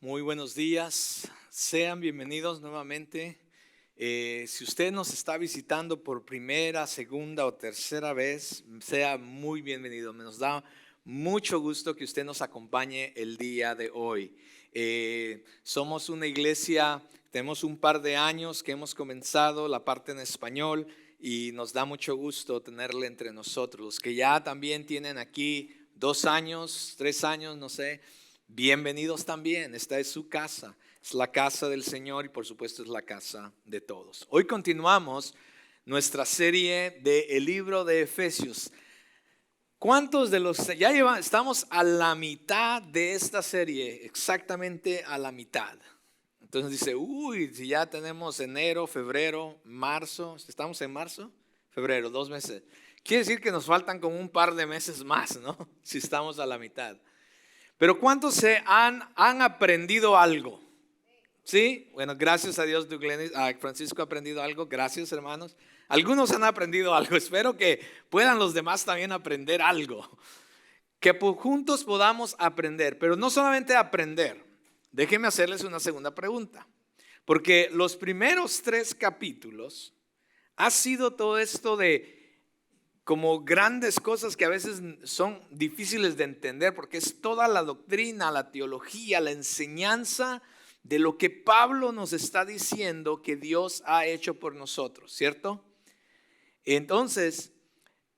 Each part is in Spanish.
Muy buenos días, sean bienvenidos nuevamente. Si usted nos está visitando por primera, segunda o tercera vez, sea muy bienvenido. Nos da mucho gusto que usted nos acompañe el día de hoy. Somos una iglesia, tenemos un par de años que hemos comenzado la parte en español y nos da mucho gusto tenerle entre nosotros. Los que ya también tienen aquí 2 años, 3 años, no sé. Bienvenidos también, esta es su casa, es la casa del Señor y por supuesto es la casa de todos. Hoy continuamos nuestra serie del libro de Efesios. ¿Cuántos de los, estamos a la mitad de esta serie, exactamente a la mitad? Entonces dice, si ya tenemos enero, febrero, marzo, ¿estamos en marzo? Febrero, 2 meses. Quiere decir que nos faltan como un par de meses más, ¿no? Si estamos a la mitad. Pero ¿cuántos han aprendido algo? ¿Sí? Bueno, gracias a Dios, Francisco ha aprendido algo. Gracias, hermanos. Algunos han aprendido algo. Espero que puedan los demás también aprender algo. Que juntos podamos aprender. Pero no solamente aprender. Déjenme hacerles una segunda pregunta. Porque los primeros 3 capítulos ha sido todo esto de como grandes cosas que a veces son difíciles de entender porque es toda la doctrina, la teología, la enseñanza de lo que Pablo nos está diciendo que Dios ha hecho por nosotros, ¿cierto? Entonces,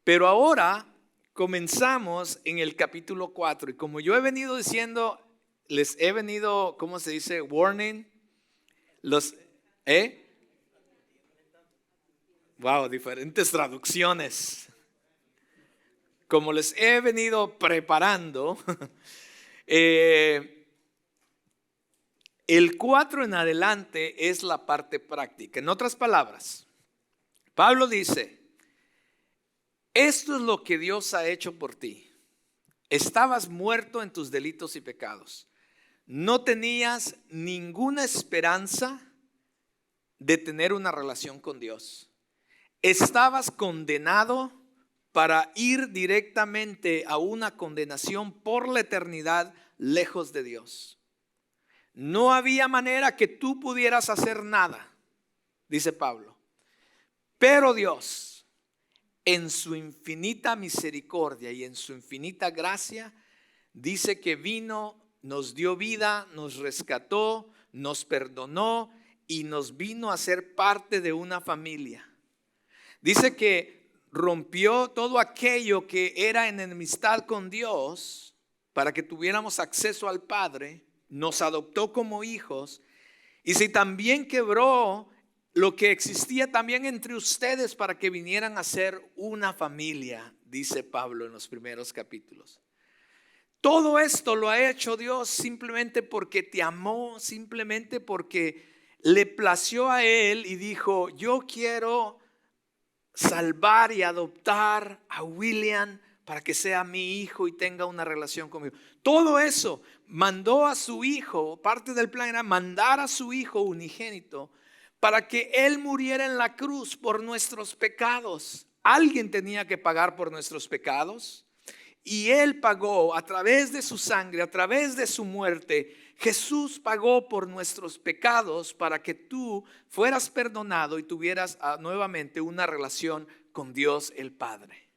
pero ahora comenzamos en el capítulo 4 y como yo he venido diciendo, les he venido, ¿cómo se dice? Warning, Wow, diferentes traducciones. Como les he venido preparando, el 4 en adelante es la parte práctica. En otras palabras, Pablo dice, esto es lo que Dios ha hecho por ti. Estabas muerto en tus delitos y pecados. No tenías ninguna esperanza de tener una relación con Dios. Estabas condenado para ir directamente a una condenación por la eternidad lejos de Dios. No había manera que tú pudieras hacer nada, dice Pablo. Pero Dios, en su infinita misericordia y en su infinita gracia, dice que vino, nos dio vida, nos rescató, nos perdonó y nos vino a ser parte de una familia. Dice que rompió todo aquello que era en enemistad con Dios para que tuviéramos acceso al Padre, nos adoptó como hijos y si también quebró lo que existía también entre ustedes para que vinieran a ser una familia, dice Pablo en los primeros capítulos. Todo esto lo ha hecho Dios simplemente porque te amó, simplemente porque le plació a Él y dijo, yo quiero salvar y adoptar a William para que sea mi hijo y tenga una relación conmigo. Todo eso mandó a su hijo, parte del plan era mandar a su hijo unigénito para que él muriera en la cruz por nuestros pecados. Alguien tenía que pagar por nuestros pecados y él pagó a través de su sangre, a través de su muerte. Jesús pagó por nuestros pecados para que tú fueras perdonado y tuvieras nuevamente una relación con Dios el Padre.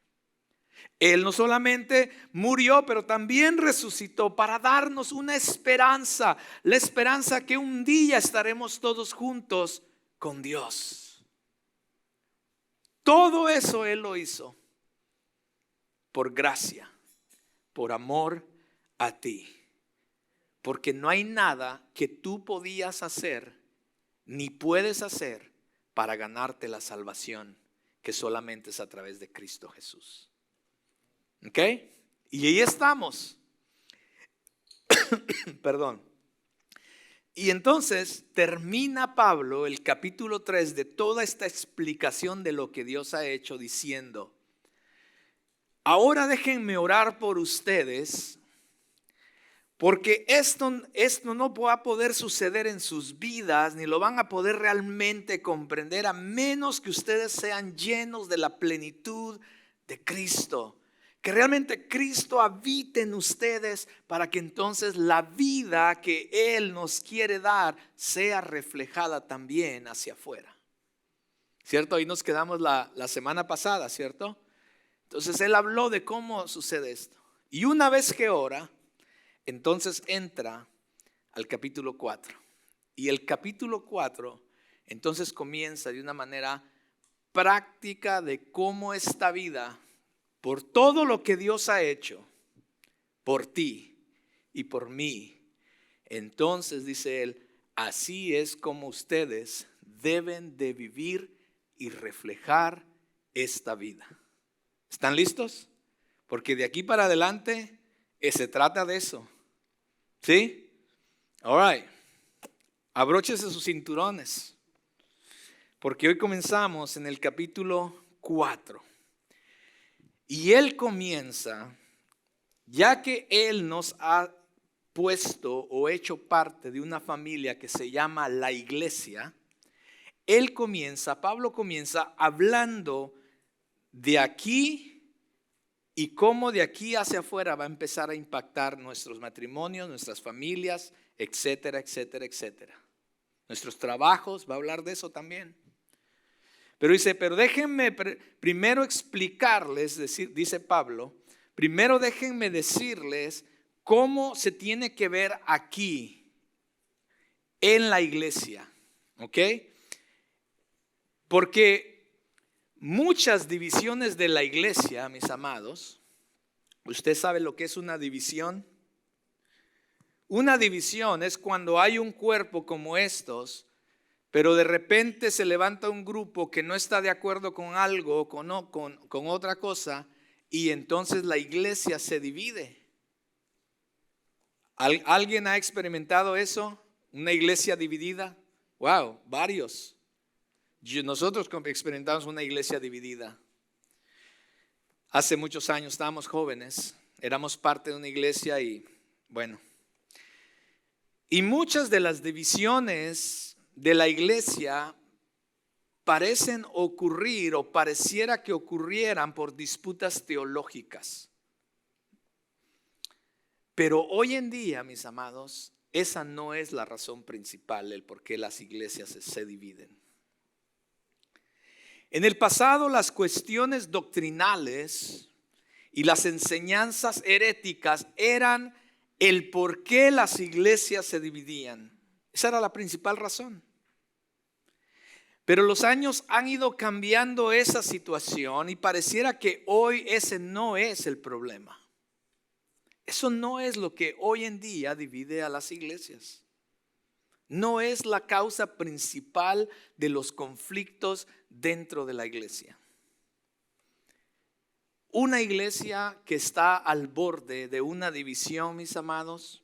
Él no solamente murió, pero también resucitó para darnos una esperanza, la esperanza que un día estaremos todos juntos con Dios. Todo eso Él lo hizo por gracia, por amor a ti. Porque no hay nada que tú podías hacer ni puedes hacer para ganarte la salvación que solamente es a través de Cristo Jesús. ¿Ok? Y ahí estamos. Perdón. Y entonces termina Pablo el capítulo 3 de toda esta explicación de lo que Dios ha hecho diciendo, ahora déjenme orar por ustedes. Porque esto no va a poder suceder en sus vidas, ni lo van a poder realmente comprender a menos que ustedes sean llenos de la plenitud de Cristo. Que realmente Cristo habite en ustedes para que entonces la vida que Él nos quiere dar sea reflejada también hacia afuera. ¿Cierto? Ahí nos quedamos la semana pasada, ¿cierto? Entonces Él habló de cómo sucede esto. Y una vez que ora, entonces entra al capítulo 4. Y el capítulo 4 entonces comienza de una manera práctica de cómo esta vida, por todo lo que Dios ha hecho por ti y por mí, entonces dice Él, así es como ustedes deben de vivir y reflejar esta vida. ¿Están listos? Porque de aquí para adelante se trata de eso. ¿Sí? All right. Abróchese sus cinturones. Porque hoy comenzamos en el capítulo 4. Y Él comienza, ya que Él nos ha puesto o hecho parte de una familia que se llama la iglesia, Pablo comienza hablando de aquí y cómo de aquí hacia afuera va a empezar a impactar nuestros matrimonios, nuestras familias, etcétera, etcétera, etcétera. Nuestros trabajos, va a hablar de eso también. Pero dice, pero déjenme primero explicarles, dice Pablo, primero déjenme decirles cómo se tiene que ver aquí en la iglesia, ¿ok? Porque muchas divisiones de la iglesia, mis amados, ¿usted sabe lo que es una división? Una división es cuando hay un cuerpo como estos, pero de repente se levanta un grupo que no está de acuerdo con algo, con otra cosa, y entonces la iglesia se divide. ¿Alguien ha experimentado eso? ¿Una iglesia dividida? Wow, varios. Nosotros experimentamos una iglesia dividida. Hace muchos años estábamos jóvenes, éramos parte de una iglesia y bueno. Y muchas de las divisiones de la iglesia parecen ocurrir o pareciera que ocurrieran por disputas teológicas. Pero hoy en día, mis amados, esa no es la razón principal, el por qué las iglesias se dividen. En el pasado, las cuestiones doctrinales y las enseñanzas heréticas eran el por qué las iglesias se dividían. Esa era la principal razón. Pero los años han ido cambiando esa situación y pareciera que hoy ese no es el problema. Eso no es lo que hoy en día divide a las iglesias. No es la causa principal de los conflictos dentro de la iglesia. Una iglesia que está al borde de una división, mis amados,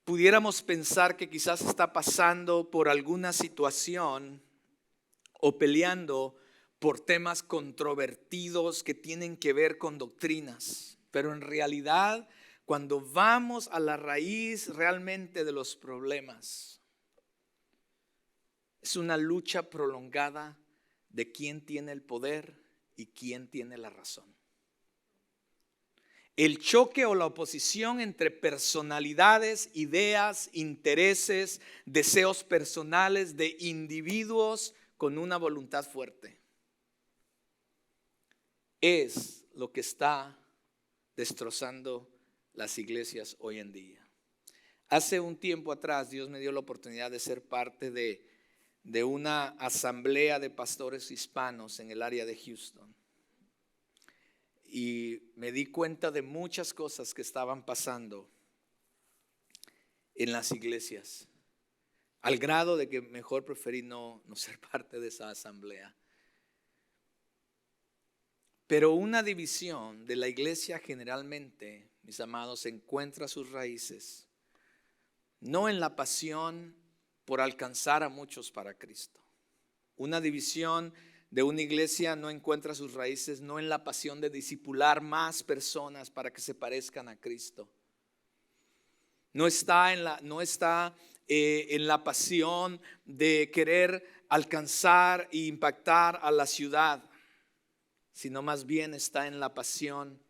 pudiéramos pensar que quizás está pasando por alguna situación o peleando por temas controvertidos que tienen que ver con doctrinas. Pero en realidad, cuando vamos a la raíz realmente de los problemas, es una lucha prolongada de quién tiene el poder y quién tiene la razón. El choque o la oposición entre personalidades, ideas, intereses, deseos personales de individuos con una voluntad fuerte es lo que está destrozando las iglesias hoy en día. Hace un tiempo atrás Dios me dio la oportunidad de ser parte de una asamblea de pastores hispanos en el área de Houston. Y me di cuenta de muchas cosas que estaban pasando en las iglesias, al grado de que mejor preferí no ser parte de esa asamblea. Pero una división de la iglesia generalmente, mis amados, encuentra sus raíces no en la pasión por alcanzar a muchos para Cristo. Una división de una iglesia no encuentra sus raíces no en la pasión de discipular más personas para que se parezcan a Cristo. No está en la pasión de querer alcanzar e impactar a la ciudad, sino más bien está en la pasión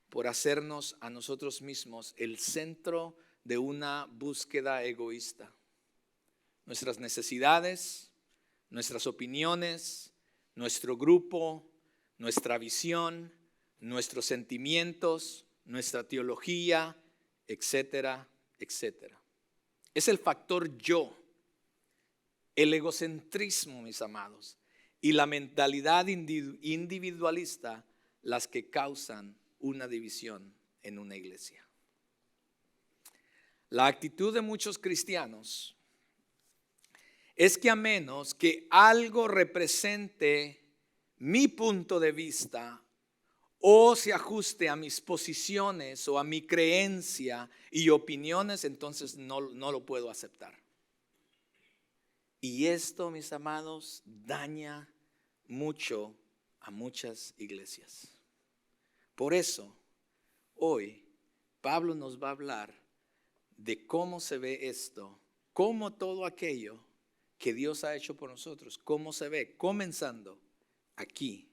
por hacernos a nosotros mismos el centro de una búsqueda egoísta. Nuestras necesidades, nuestras opiniones, nuestro grupo, nuestra visión, nuestros sentimientos, nuestra teología, etcétera, etcétera. Es el factor yo, el egocentrismo, mis amados, y la mentalidad individualista las que causan una división en una iglesia. La actitud de muchos cristianos es que a menos que algo represente mi punto de vista o se ajuste a mis posiciones o a mi creencia y opiniones, entonces no lo puedo aceptar. Y esto, mis amados, daña mucho a muchas iglesias. Por eso, hoy Pablo nos va a hablar de cómo se ve esto, cómo todo aquello que Dios ha hecho por nosotros, cómo se ve, comenzando aquí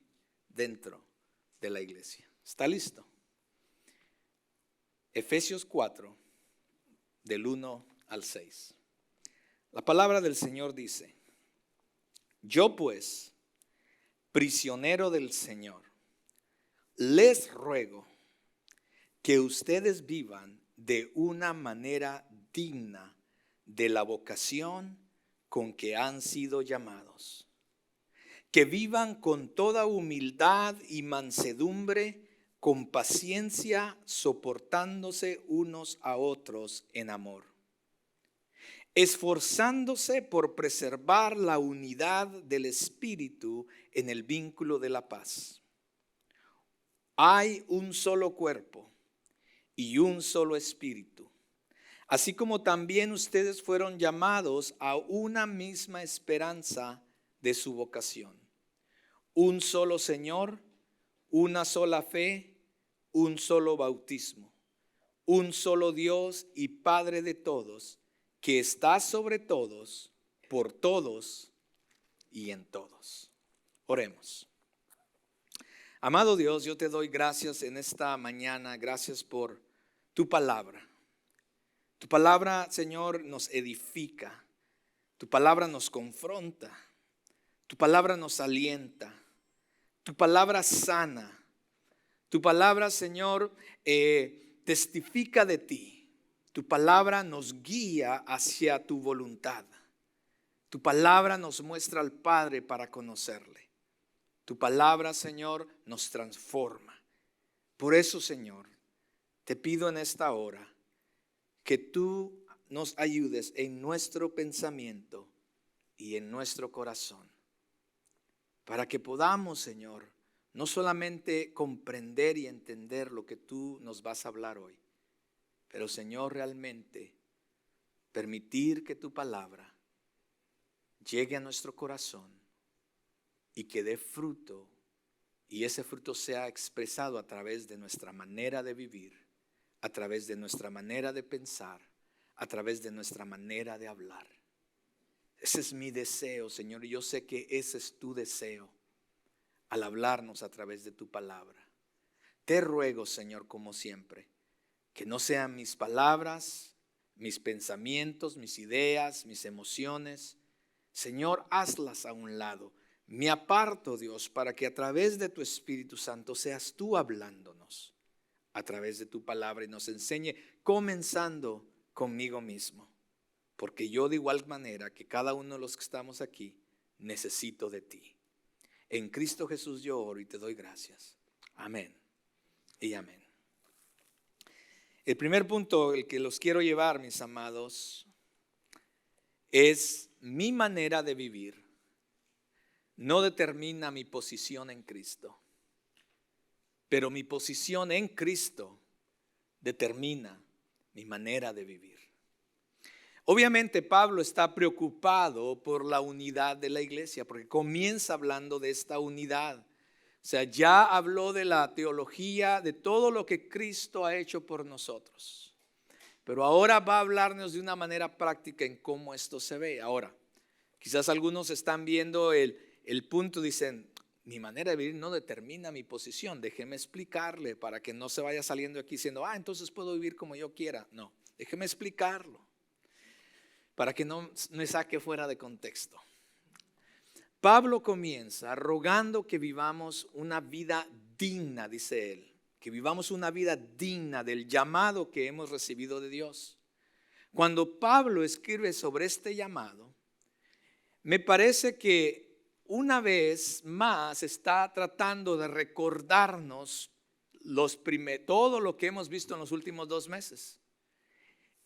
dentro de la iglesia. ¿Está listo? Efesios 4, del 1 al 6. La palabra del Señor dice: yo pues, prisionero del Señor, les ruego que ustedes vivan de una manera digna de la vocación con que han sido llamados. Que vivan con toda humildad y mansedumbre, con paciencia, soportándose unos a otros en amor, esforzándose por preservar la unidad del Espíritu en el vínculo de la paz. Hay un solo cuerpo y un solo Espíritu, así como también ustedes fueron llamados a una misma esperanza de su vocación. Un solo Señor, una sola fe, un solo bautismo, un solo Dios y Padre de todos, que está sobre todos, por todos y en todos. Oremos. Amado Dios, yo te doy gracias en esta mañana, gracias por tu palabra. Tu palabra, Señor, nos edifica, tu palabra nos confronta, tu palabra nos alienta, tu palabra sana, tu palabra, Señor, testifica de ti. Tu palabra nos guía hacia tu voluntad. Tu palabra nos muestra al Padre para conocerle. Tu palabra, Señor, nos transforma. Por eso, Señor, te pido en esta hora que tú nos ayudes en nuestro pensamiento y en nuestro corazón, para que podamos, Señor, no solamente comprender y entender lo que tú nos vas a hablar hoy, pero, Señor, realmente permitir que tu palabra llegue a nuestro corazón y que dé fruto, y ese fruto sea expresado a través de nuestra manera de vivir, a través de nuestra manera de pensar, a través de nuestra manera de hablar. Ese es mi deseo, Señor, y yo sé que ese es tu deseo al hablarnos a través de tu palabra. Te ruego, Señor, como siempre, que no sean mis palabras, mis pensamientos, mis ideas, mis emociones. Señor, hazlas a un lado. Me aparto, Dios, para que a través de tu Espíritu Santo seas tú hablándonos a través de tu palabra y nos enseñe, comenzando conmigo mismo. Porque yo, de igual manera que cada uno de los que estamos aquí, necesito de ti. En Cristo Jesús yo oro y te doy gracias. Amén y amén. El primer punto, el que los quiero llevar, mis amados, es mi manera de vivir no determina mi posición en Cristo, pero mi posición en Cristo determina mi manera de vivir. Obviamente Pablo está preocupado por la unidad de la iglesia, porque comienza hablando de esta unidad. O sea, ya habló de la teología, de todo lo que Cristo ha hecho por nosotros. Pero ahora va a hablarnos de una manera práctica en cómo esto se ve. Ahora, quizás algunos están viendo el punto, dicen, mi manera de vivir no determina mi posición. Déjeme explicarle para que no se vaya saliendo aquí diciendo, entonces puedo vivir como yo quiera. No, déjeme explicarlo para que no me saque fuera de contexto. Pablo comienza rogando que vivamos una vida digna, dice él, que vivamos una vida digna del llamado que hemos recibido de Dios. Cuando Pablo escribe sobre este llamado, me parece que una vez está tratando de recordarnos todo lo que hemos visto en los últimos 2 meses.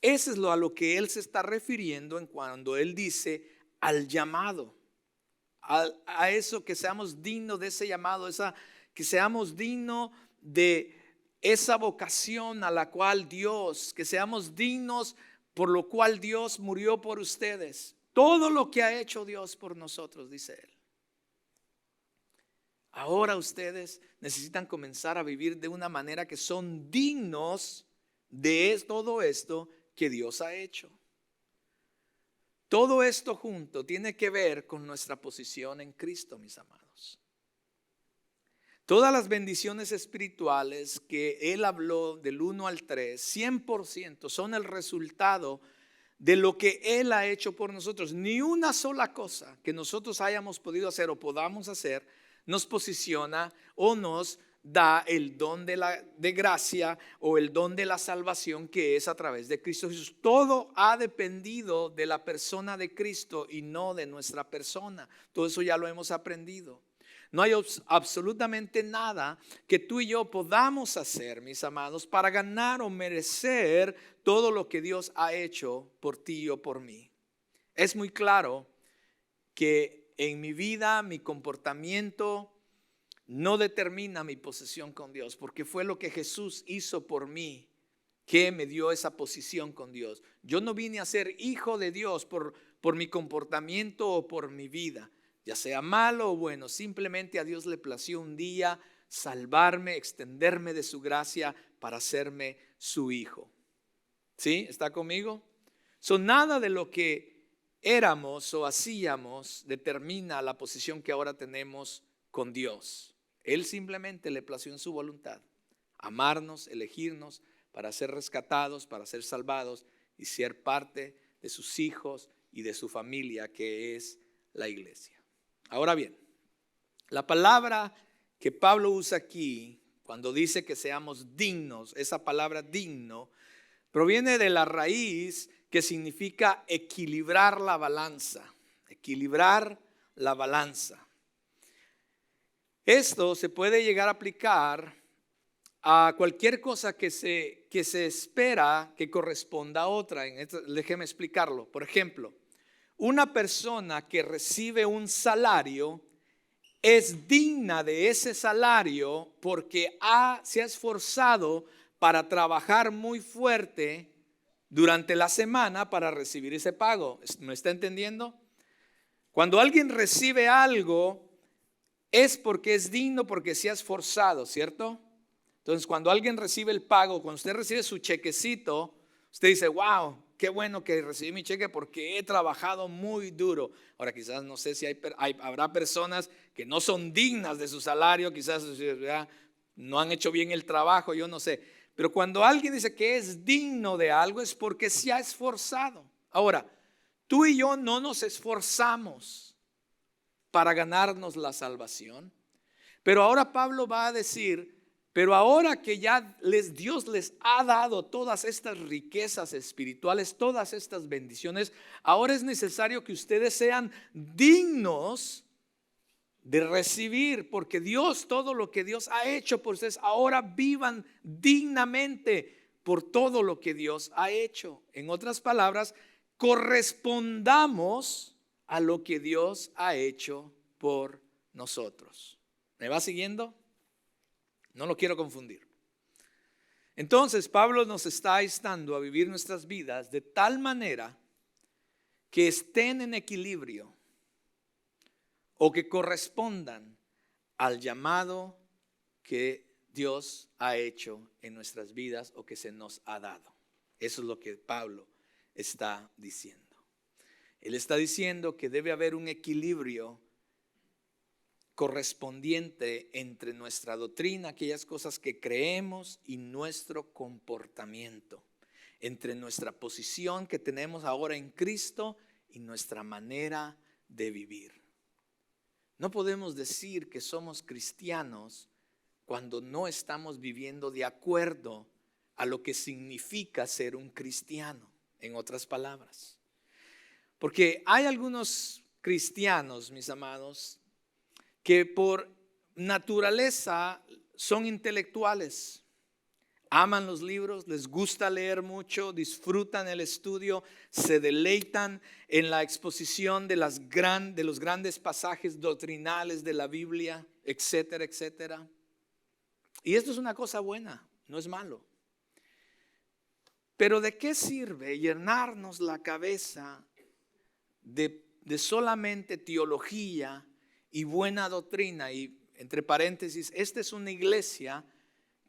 Eso es a lo que él se está refiriendo en cuando él dice al llamado. A eso, que seamos dignos de ese llamado, que seamos dignos de esa vocación a la cual que seamos dignos por lo cual Dios murió por ustedes. Todo lo que ha hecho Dios por nosotros, dice él. Ahora ustedes necesitan comenzar a vivir de una manera que son dignos de todo esto que Dios ha hecho. Todo esto junto tiene que ver con nuestra posición en Cristo, mis amados. Todas las bendiciones espirituales que él habló del 1 al 3, 100% son el resultado de lo que él ha hecho por nosotros. Ni una sola cosa que nosotros hayamos podido hacer o podamos hacer nos posiciona o nos da el don de gracia o el don de la salvación que es a través de Cristo Jesús. Todo ha dependido de la persona de Cristo y no de nuestra persona. Todo eso ya lo hemos aprendido. No hay absolutamente nada que tú y yo podamos hacer, mis amados, para ganar o merecer todo lo que Dios ha hecho por ti o por mí. Es muy claro que en mi vida, mi comportamiento no determina mi posición con Dios, porque fue lo que Jesús hizo por mí que me dio esa posición con Dios. Yo no vine a ser hijo de Dios por mi comportamiento o por mi vida, ya sea malo o bueno. Simplemente a Dios le plació un día salvarme, extenderme de su gracia para hacerme su hijo. ¿Sí? ¿Está conmigo? Nada de lo que éramos o hacíamos determina la posición que ahora tenemos con Dios. Él simplemente le plació en su voluntad amarnos, elegirnos para ser rescatados, para ser salvados y ser parte de sus hijos y de su familia, que es la iglesia. Ahora bien, la palabra que Pablo usa aquí cuando dice que seamos dignos, esa palabra digno proviene de la raíz que significa equilibrar la balanza. Equilibrar la balanza. Esto se puede llegar a aplicar a cualquier cosa que se espera que corresponda a otra. Déjeme explicarlo. Por ejemplo, una persona que recibe un salario es digna de ese salario porque se ha esforzado para trabajar muy fuerte durante la semana para recibir ese pago. ¿Me está entendiendo? Cuando alguien recibe algo es porque es digno, porque se ha esforzado, ¿cierto? Entonces, cuando alguien recibe el pago, cuando usted recibe su chequecito, usted dice, wow, qué bueno que recibí mi cheque porque he trabajado muy duro. Ahora, quizás no sé si habrá personas que no son dignas de su salario, quizás ya no han hecho bien el trabajo, yo no sé. Pero cuando alguien dice que es digno de algo es porque se ha esforzado. Ahora, tú y yo no nos esforzamos para ganarnos la salvación. Pero ahora Pablo va a decir, pero ahora que ya Dios les ha dado todas estas riquezas espirituales, todas estas bendiciones, ahora es necesario que ustedes sean dignos de recibir, porque Dios, todo lo que Dios ha hecho por ustedes, ahora vivan dignamente por todo lo que Dios ha hecho. En otras palabras, correspondamos a lo que Dios ha hecho por nosotros. ¿Me va siguiendo? No lo quiero confundir. Entonces Pablo nos está instando a vivir nuestras vidas de tal manera que estén en equilibrio o que correspondan al llamado que Dios ha hecho en nuestras vidas o que se nos ha dado. Eso es lo que Pablo está diciendo. Él está diciendo que debe haber un equilibrio correspondiente entre nuestra doctrina, aquellas cosas que creemos, y nuestro comportamiento, entre nuestra posición que tenemos ahora en Cristo y nuestra manera de vivir. No podemos decir que somos cristianos cuando no estamos viviendo de acuerdo a lo que significa ser un cristiano, en otras palabras. Porque hay algunos cristianos, mis amados, que por naturaleza son intelectuales, aman los libros, les gusta leer mucho, disfrutan el estudio, se deleitan en la exposición de los grandes pasajes doctrinales de la Biblia, etcétera, etcétera. Y esto es una cosa buena, no es malo. Pero ¿de qué sirve llenarnos la cabeza de solamente teología y buena doctrina? Y entre paréntesis, esta es una iglesia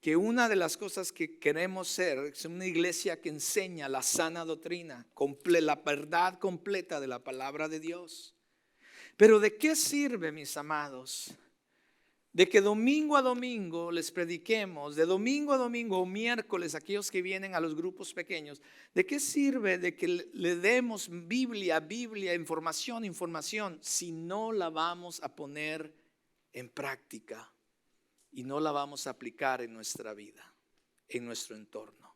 que una de las cosas que queremos ser es una iglesia que enseña la sana doctrina, la verdad completa de la palabra de Dios. Pero ¿de qué sirve, mis amados, de que domingo a domingo les prediquemos, de domingo a domingo o miércoles, aquellos que vienen a los grupos pequeños, de qué sirve de que le demos Biblia, información, si no la vamos a poner en práctica y no la vamos a aplicar en nuestra vida, en nuestro entorno,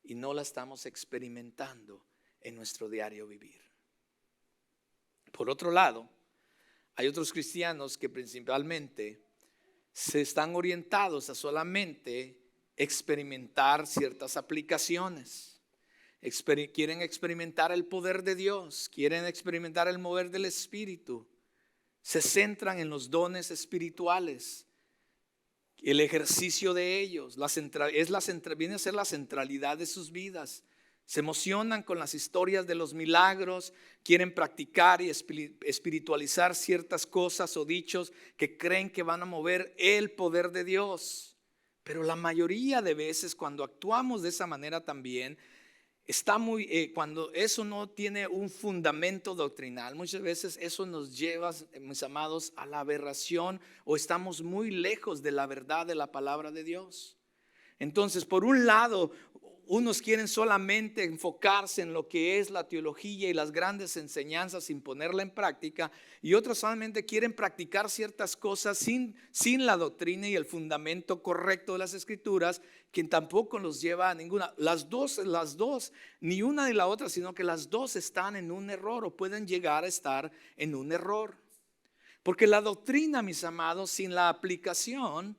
y no la estamos experimentando en nuestro diario vivir? Por otro lado, hay otros cristianos que principalmente se están orientados a solamente experimentar ciertas aplicaciones. Quieren experimentar el poder de Dios, quieren experimentar el mover del Espíritu. Se centran en los dones espirituales, el ejercicio de ellos, viene a ser la centralidad de sus vidas. Se emocionan con las historias de los milagros, quieren practicar y espiritualizar ciertas cosas o dichos que creen que van a mover el poder de Dios. Pero la mayoría de veces cuando actuamos de esa manera también, cuando eso no tiene un fundamento doctrinal, muchas veces eso nos lleva, mis amados, a la aberración, o estamos muy lejos de la verdad de la palabra de Dios. Entonces, por un lado, unos quieren solamente enfocarse en lo que es la teología y las grandes enseñanzas sin ponerla en práctica, y otros solamente quieren practicar ciertas cosas sin la doctrina y el fundamento correcto de las Escrituras, que tampoco los lleva a ninguna. Las dos, ni una ni la otra, sino que las dos están en un error o pueden llegar a estar en un error. Porque la doctrina, mis amados, sin la aplicación,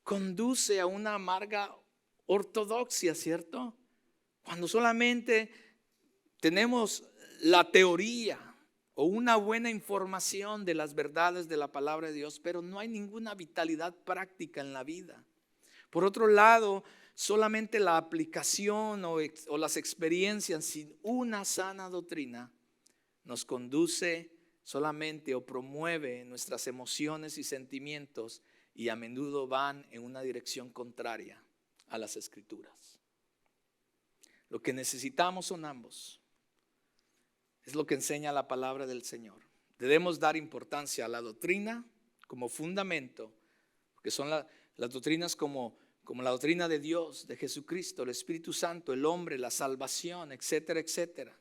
conduce a una amarga ortodoxia, ¿cierto? Cuando solamente tenemos la teoría o una buena información de las verdades de la palabra de Dios, pero no hay ninguna vitalidad práctica en la vida. Por otro lado, solamente la aplicación o las experiencias sin una sana doctrina nos conduce solamente o promueve nuestras emociones y sentimientos, y a menudo van en una dirección contraria a las Escrituras. Lo que necesitamos son ambos. Es lo que enseña la palabra del Señor. Debemos dar importancia a la doctrina como fundamento, porque son las doctrinas como la doctrina de Dios, de Jesucristo, el Espíritu Santo, el hombre, la salvación, etcétera, etcétera.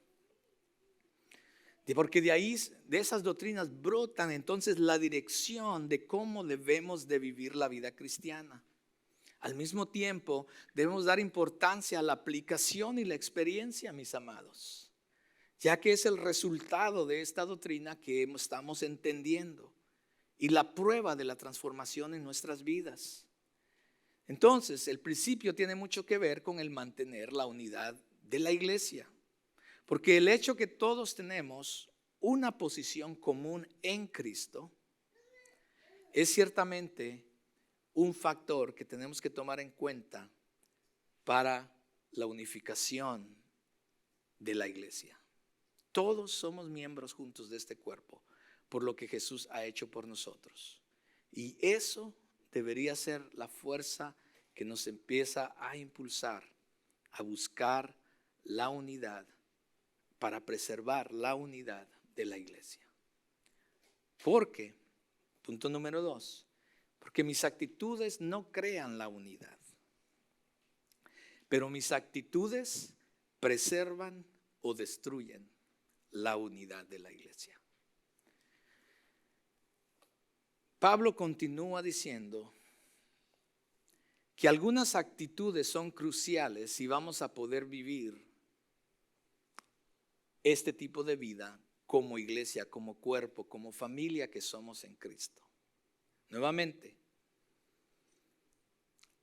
Porque de ahí, de esas doctrinas brotan entonces la dirección de cómo debemos de vivir la vida cristiana. Al mismo tiempo, debemos dar importancia a la aplicación y la experiencia, mis amados, ya que es el resultado de esta doctrina que estamos entendiendo y la prueba de la transformación en nuestras vidas. Entonces, el principio tiene mucho que ver con el mantener la unidad de la iglesia, porque el hecho que todos tenemos una posición común en Cristo es ciertamente un factor que tenemos que tomar en cuenta para la unificación de la iglesia. Todos somos miembros juntos de este cuerpo por lo que Jesús ha hecho por nosotros. Y eso debería ser la fuerza que nos empieza a impulsar a buscar la unidad, para preservar la unidad de la iglesia. Porque Punto número 2, porque mis actitudes no crean la unidad, pero mis actitudes preservan o destruyen la unidad de la iglesia. Pablo continúa diciendo que algunas actitudes son cruciales si vamos a poder vivir este tipo de vida como iglesia, como cuerpo, como familia que somos en Cristo. Nuevamente,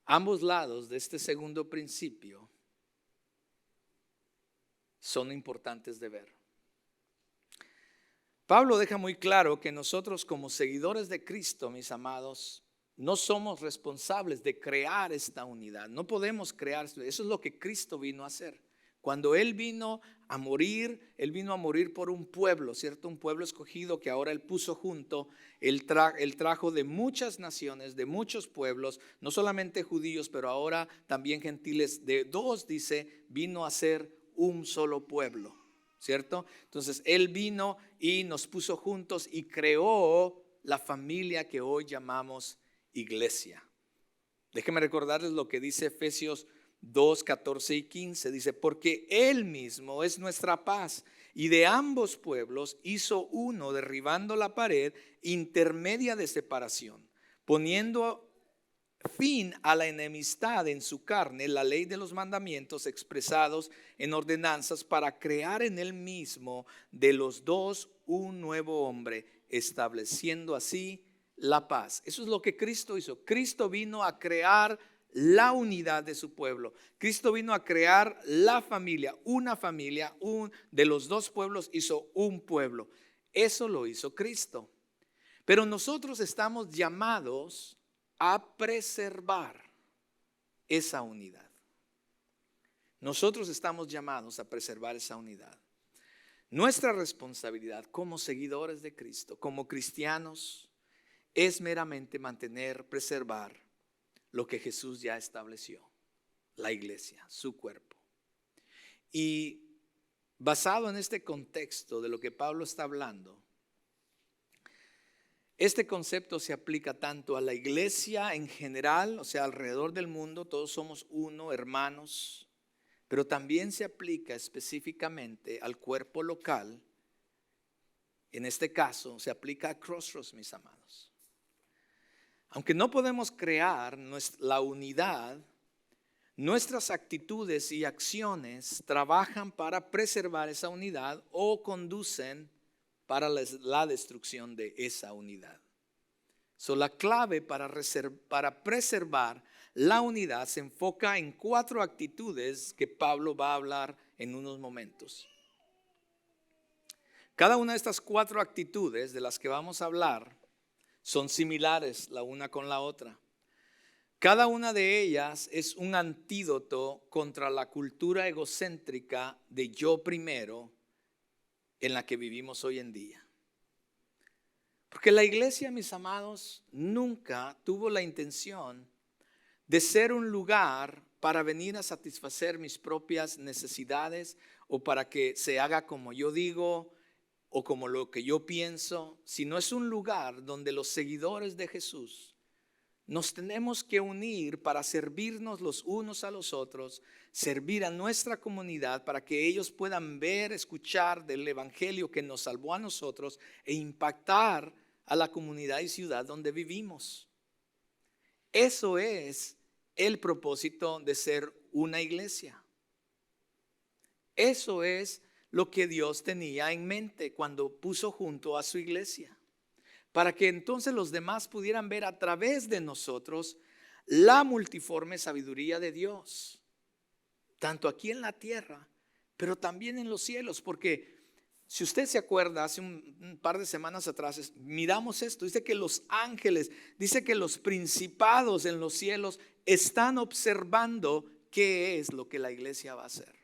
ambos lados de este segundo principio son importantes de ver. Pablo deja muy claro que nosotros como seguidores de Cristo, mis amados, no somos responsables de crear esta unidad. No podemos crear, eso es lo que Cristo vino a hacer. Cuando Él vino a morir por un pueblo, ¿cierto? Un pueblo escogido que ahora Él puso junto. Él trajo de muchas naciones, de muchos pueblos, no solamente judíos, pero ahora también gentiles. De dos, dice, vino a ser un solo pueblo, ¿cierto? Entonces Él vino y nos puso juntos y creó la familia que hoy llamamos iglesia. Déjenme recordarles lo que dice Efesios 2, 14 y 15. Dice, porque Él mismo es nuestra paz y de ambos pueblos hizo uno, derribando la pared intermedia de separación, poniendo fin a la enemistad en su carne, la ley de los mandamientos expresados en ordenanzas, para crear en Él mismo de los dos un nuevo hombre, estableciendo así la paz. Eso es lo que Cristo hizo. Cristo vino a crear la unidad de su pueblo. Cristo vino a crear la familia, de los dos pueblos hizo un pueblo. Eso lo hizo Cristo. Pero nosotros estamos llamados a preservar esa unidad. Nosotros estamos llamados a preservar esa unidad. Nuestra responsabilidad como seguidores de Cristo, como cristianos, es meramente preservar lo que Jesús ya estableció, la iglesia, su cuerpo. Y basado en este contexto de lo que Pablo está hablando, este concepto se aplica tanto a la iglesia en general, o sea, alrededor del mundo, todos somos uno, hermanos, pero también se aplica específicamente al cuerpo local. En este caso, se aplica a Crossroads, mis amados. Aunque no podemos crear la unidad, nuestras actitudes y acciones trabajan para preservar esa unidad o conducen para la destrucción de esa unidad. La clave para preservar la unidad se enfoca en 4 actitudes que Pablo va a hablar en unos momentos. Cada una de estas 4 actitudes de las que vamos a hablar son similares la una con la otra. Cada una de ellas es un antídoto contra la cultura egocéntrica de yo primero en la que vivimos hoy en día. Porque la iglesia, mis amados, nunca tuvo la intención de ser un lugar para venir a satisfacer mis propias necesidades o para que se haga como yo digo o como lo que yo pienso, sino es un lugar donde los seguidores de Jesús nos tenemos que unir para servirnos los unos a los otros, servir a nuestra comunidad para que ellos puedan ver, escuchar del evangelio que nos salvó a nosotros e impactar a la comunidad y ciudad donde vivimos. Eso es el propósito de ser una iglesia. Eso es lo que Dios tenía en mente cuando puso junto a su iglesia, para que entonces los demás pudieran ver a través de nosotros la multiforme sabiduría de Dios, tanto aquí en la tierra, pero también en los cielos. Porque si usted se acuerda, hace un par de semanas atrás miramos esto, dice que los ángeles, dice que los principados en los cielos están observando qué es lo que la iglesia va a hacer.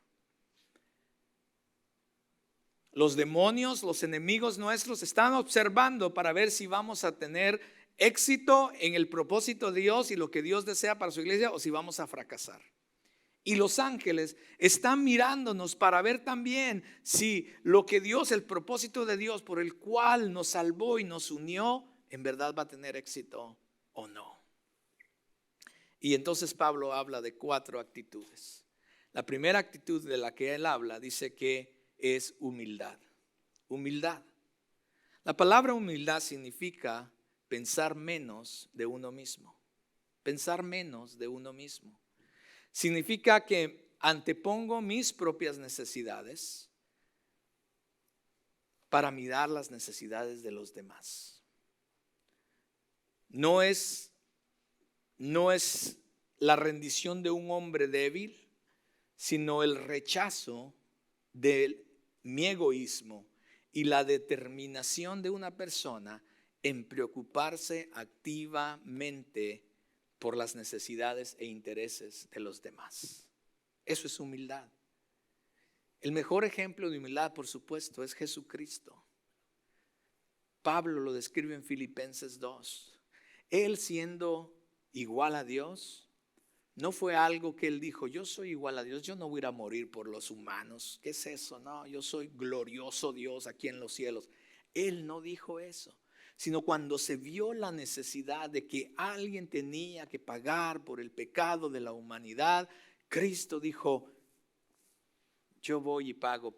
Los demonios, los enemigos nuestros están observando para ver si vamos a tener éxito en el propósito de Dios y lo que Dios desea para su iglesia o si vamos a fracasar. Y los ángeles están mirándonos para ver también si lo que Dios, el propósito de Dios por el cual nos salvó y nos unió ¿en verdad va a tener éxito o no? Y entonces Pablo habla de 4 actitudes. La primera actitud de la que él habla dice que es humildad. Humildad. La palabra humildad significa pensar menos de uno mismo. Pensar menos de uno mismo. Significa que antepongo mis propias necesidades para mirar las necesidades de los demás. No es la rendición de un hombre débil, sino el rechazo de mi egoísmo y la determinación de una persona en preocuparse activamente por las necesidades e intereses de los demás. Eso es humildad. El mejor ejemplo de humildad, por supuesto, es Jesucristo. Pablo lo describe en Filipenses 2. Él, siendo igual a Dios, no fue algo que él dijo: yo soy igual a Dios, yo no voy a ir a morir por los humanos. ¿Qué es eso? No, yo soy glorioso Dios aquí en los cielos. Él no dijo eso, sino cuando se vio la necesidad de que alguien tenía que pagar por el pecado de la humanidad, Cristo dijo: yo voy y pago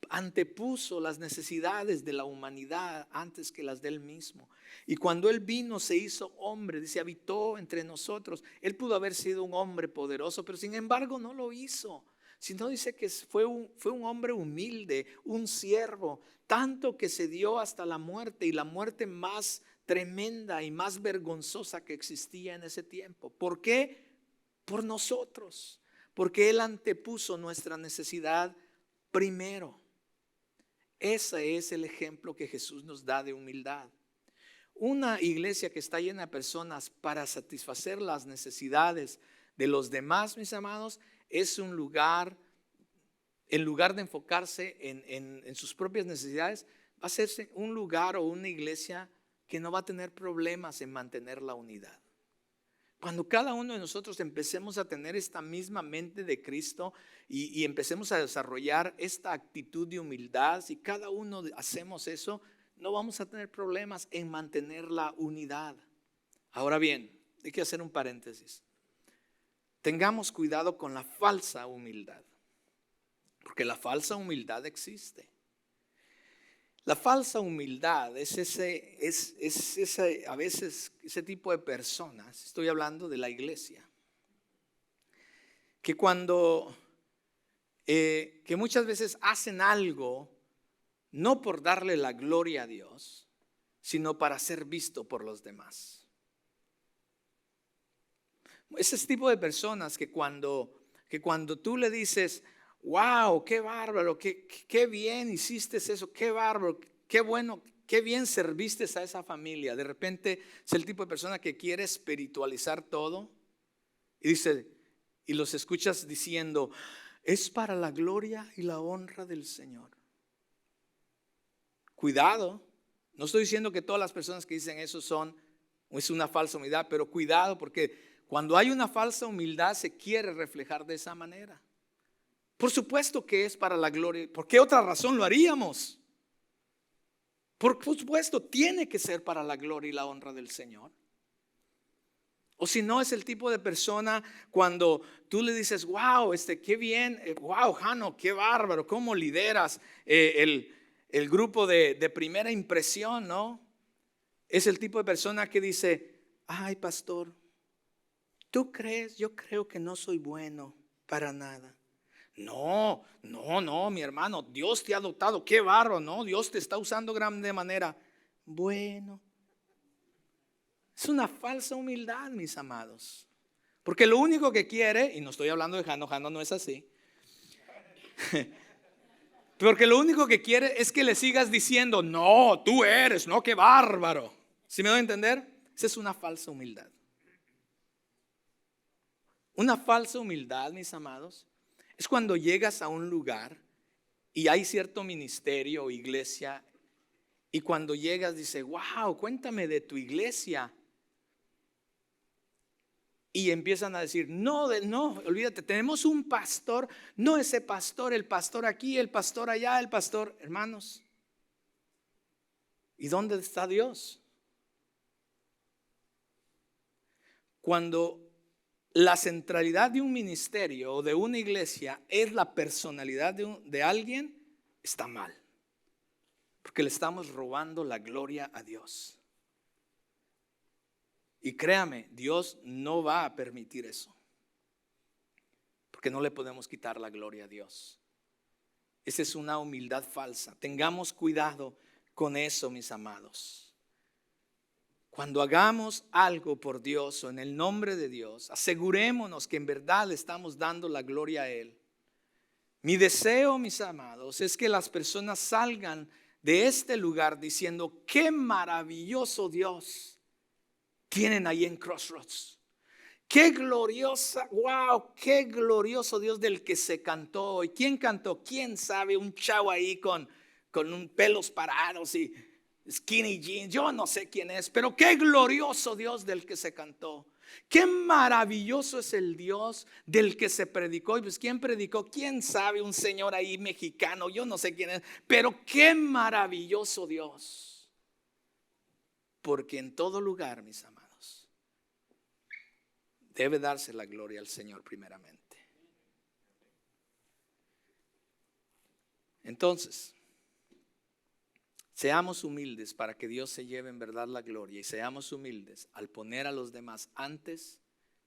antepuso las necesidades de la humanidad antes que las de él mismo. Y cuando él vino, se hizo hombre, dice, habitó entre nosotros. Él pudo haber sido un hombre poderoso, pero sin embargo no lo hizo. Sino dice que fue un hombre humilde, un siervo, tanto que se dio hasta la muerte, y la muerte más tremenda y más vergonzosa que existía en ese tiempo. ¿Por qué? Por nosotros, porque él antepuso nuestra necesidad primero. Ese es el ejemplo que Jesús nos da de humildad. Una iglesia que está llena de personas para satisfacer las necesidades de los demás, mis amados, es un lugar, en lugar de enfocarse en sus propias necesidades, va a ser un lugar o una iglesia que no va a tener problemas en mantener la unidad. Cuando cada uno de nosotros empecemos a tener esta misma mente de Cristo y empecemos a desarrollar esta actitud de humildad, si cada uno hacemos eso, no vamos a tener problemas en mantener la unidad. Ahora bien, hay que hacer un paréntesis. Tengamos cuidado con la falsa humildad, porque la falsa humildad existe. La falsa humildad es a veces ese tipo de personas, estoy hablando de la iglesia, que que muchas veces hacen algo no por darle la gloria a Dios, sino para ser visto por los demás. Ese tipo de personas que cuando tú le dices: wow, qué bárbaro, qué bien hiciste eso, qué bárbaro, qué bueno, qué bien serviste a esa familia. De repente es el tipo de persona que quiere espiritualizar todo y los escuchas diciendo: es para la gloria y la honra del Señor. Cuidado, no estoy diciendo que todas las personas que dicen eso es una falsa humildad, pero cuidado, porque cuando hay una falsa humildad se quiere reflejar de esa manera. Por supuesto que es para la gloria. ¿Por qué otra razón lo haríamos? Por supuesto, tiene que ser para la gloria y la honra del Señor. O si no, es el tipo de persona cuando tú le dices: wow, qué bien, wow, Jano, qué bárbaro, cómo lideras el grupo de primera impresión, ¿no? Es el tipo de persona que dice: ay, pastor, ¿tú crees? Yo creo que no soy bueno para nada. No, mi hermano, Dios te ha dotado, qué bárbaro, no, Dios te está usando de grande manera. Bueno, es una falsa humildad, mis amados, porque lo único que quiere, y no estoy hablando de Jano no es así, porque lo único que quiere es que le sigas diciendo: no, tú eres, no, qué bárbaro. ¿Sí me doy a entender? Esa es una falsa humildad. Una falsa humildad, mis amados, es cuando llegas a un lugar y hay cierto ministerio o iglesia, y cuando llegas dices: wow, cuéntame de tu iglesia. Y empiezan a decir: no, olvídate, tenemos un pastor, no ese pastor, el pastor aquí, el pastor allá, el pastor. Hermanos, ¿Y dónde está Dios? Cuando la centralidad de un ministerio o de una iglesia es la personalidad de alguien, está mal. Porque le estamos robando la gloria a Dios. Y créame, Dios no va a permitir eso. Porque no le podemos quitar la gloria a Dios. Esa es una humildad falsa. Tengamos cuidado con eso, mis amados. Cuando hagamos algo por Dios o en el nombre de Dios, asegurémonos que en verdad le estamos dando la gloria a Él. Mi deseo, mis amados, es que las personas salgan de este lugar diciendo: qué maravilloso Dios tienen ahí en Crossroads. Qué gloriosa, wow, qué glorioso Dios del que se cantó hoy. ¿Quién cantó? ¿Quién sabe? Un chavo ahí con un pelos parados y skinny jeans. Yo no sé quién es, pero qué glorioso Dios del que se cantó. Qué maravilloso es el Dios del que se predicó. Y pues ¿quién predicó? ¿Quién sabe? Un señor ahí mexicano, yo no sé quién es, pero qué maravilloso Dios. Porque en todo lugar, mis amados, debe darse la gloria al Señor primeramente. Entonces, seamos humildes para que Dios se lleve en verdad la gloria, y seamos humildes al poner a los demás antes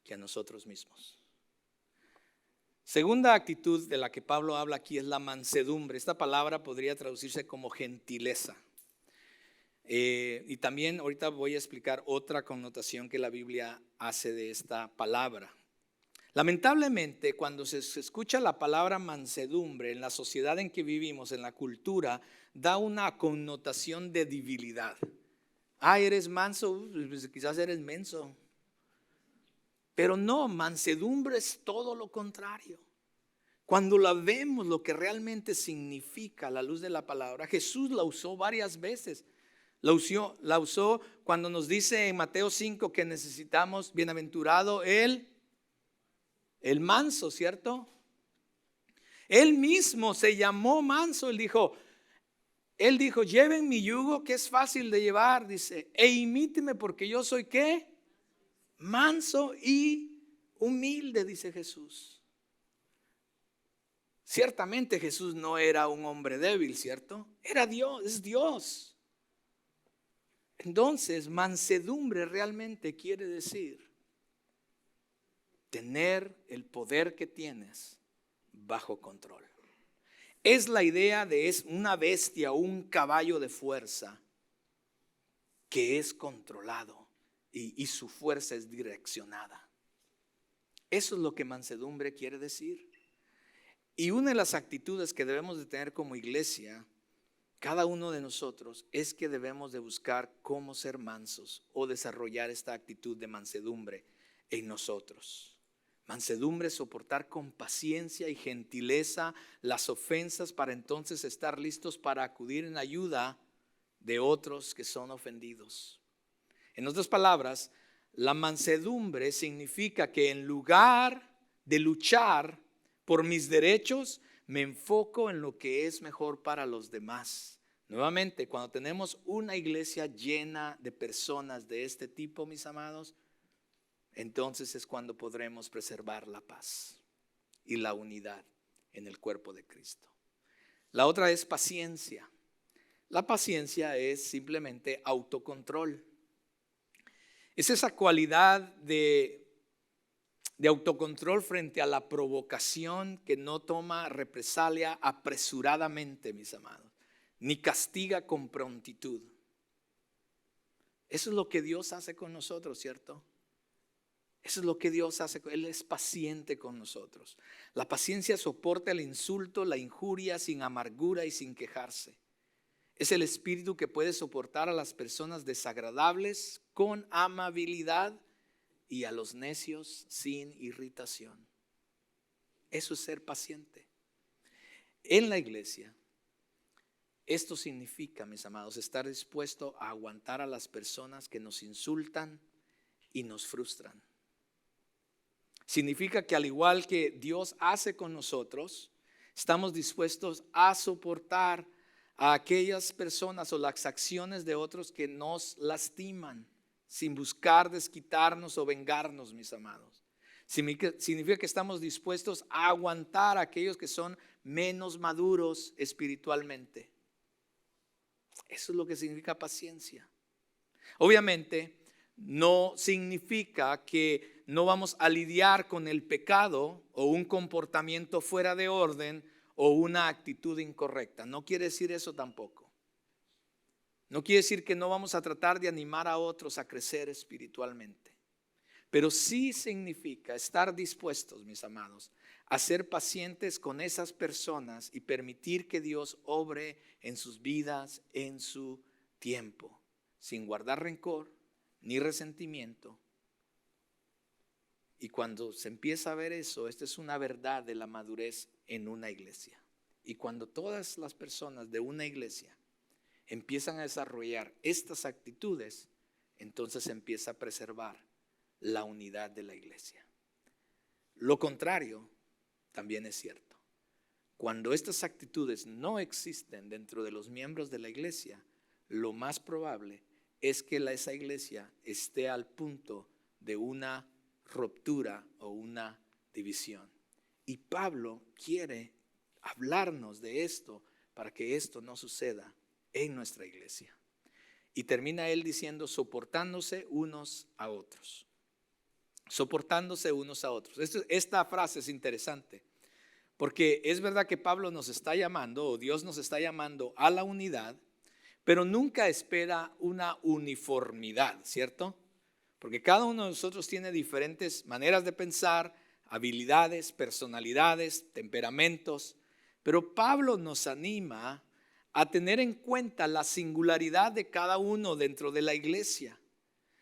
que a nosotros mismos. Segunda actitud de la que Pablo habla aquí es la mansedumbre. Esta palabra podría traducirse como gentileza. Y también ahorita voy a explicar otra connotación que la Biblia hace de esta palabra. Lamentablemente, cuando se escucha la palabra mansedumbre en la sociedad en que vivimos, en la cultura, da una connotación de debilidad. Eres manso, pues quizás eres menso. Pero no, mansedumbre es todo lo contrario. Cuando la vemos, lo que realmente significa a la luz de la palabra, Jesús la usó varias veces. La usó cuando nos dice en Mateo 5 que necesitamos, bienaventurado el manso, ¿cierto? Él mismo se llamó manso. Él dijo, lleven mi yugo que es fácil de llevar, dice, e imíteme porque yo soy ¿qué? Manso y humilde, dice Jesús. Ciertamente Jesús no era un hombre débil, ¿cierto? Era Dios, es Dios. Entonces, mansedumbre realmente quiere decir tener el poder que tienes bajo control. Es la idea de es una bestia o un caballo de fuerza que es controlado y su fuerza es direccionada. Eso es lo que mansedumbre quiere decir. Y una de las actitudes que debemos de tener como iglesia, cada uno de nosotros, es que debemos de buscar cómo ser mansos o desarrollar esta actitud de mansedumbre en nosotros. Mansedumbre es soportar con paciencia y gentileza las ofensas para entonces estar listos para acudir en ayuda de otros que son ofendidos. En otras palabras, la mansedumbre significa que en lugar de luchar por mis derechos, me enfoco en lo que es mejor para los demás. Nuevamente, cuando tenemos una iglesia llena de personas de este tipo, mis amados, entonces es cuando podremos preservar la paz y la unidad en el cuerpo de Cristo. La otra es paciencia. La paciencia es simplemente autocontrol. Es esa cualidad de autocontrol frente a la provocación que no toma represalia apresuradamente, mis amados, ni castiga con prontitud. Eso es lo que Dios hace con nosotros, ¿cierto? Eso es lo que Dios hace. Él es paciente con nosotros. La paciencia soporta el insulto, la injuria sin amargura y sin quejarse. Es el espíritu que puede soportar a las personas desagradables con amabilidad y a los necios sin irritación. Eso es ser paciente. En la iglesia, esto significa, mis amados, estar dispuesto a aguantar a las personas que nos insultan y nos frustran. Significa que al igual que Dios hace con nosotros, estamos dispuestos a soportar a aquellas personas o las acciones de otros que nos lastiman, sin buscar desquitarnos o vengarnos, mis amados. Significa que estamos dispuestos a aguantar a aquellos que son menos maduros espiritualmente. Eso es lo que significa paciencia. Obviamente, no significa que no vamos a lidiar con el pecado o un comportamiento fuera de orden o una actitud incorrecta. No quiere decir eso tampoco. No quiere decir que no vamos a tratar de animar a otros a crecer espiritualmente. Pero sí significa estar dispuestos, mis amados, a ser pacientes con esas personas y permitir que Dios obre en sus vidas en su tiempo, sin guardar rencor ni resentimiento. Y cuando se empieza a ver eso, esta es una verdad de la madurez en una iglesia. Y cuando todas las personas de una iglesia empiezan a desarrollar estas actitudes, entonces se empieza a preservar la unidad de la iglesia. Lo contrario también es cierto. Cuando estas actitudes no existen dentro de los miembros de la iglesia, lo más probable es que esa iglesia esté al punto de una ruptura o una división. Y Pablo quiere hablarnos de esto para que esto no suceda en nuestra iglesia. Y termina él diciendo: soportándose unos a otros. Soportándose unos a otros. Esta frase es interesante, porque es verdad que Pablo nos está llamando, o Dios nos está llamando a la unidad, pero nunca espera una uniformidad, ¿cierto? Porque cada uno de nosotros tiene diferentes maneras de pensar, habilidades, personalidades, temperamentos. Pero Pablo nos anima a tener en cuenta la singularidad de cada uno dentro de la iglesia.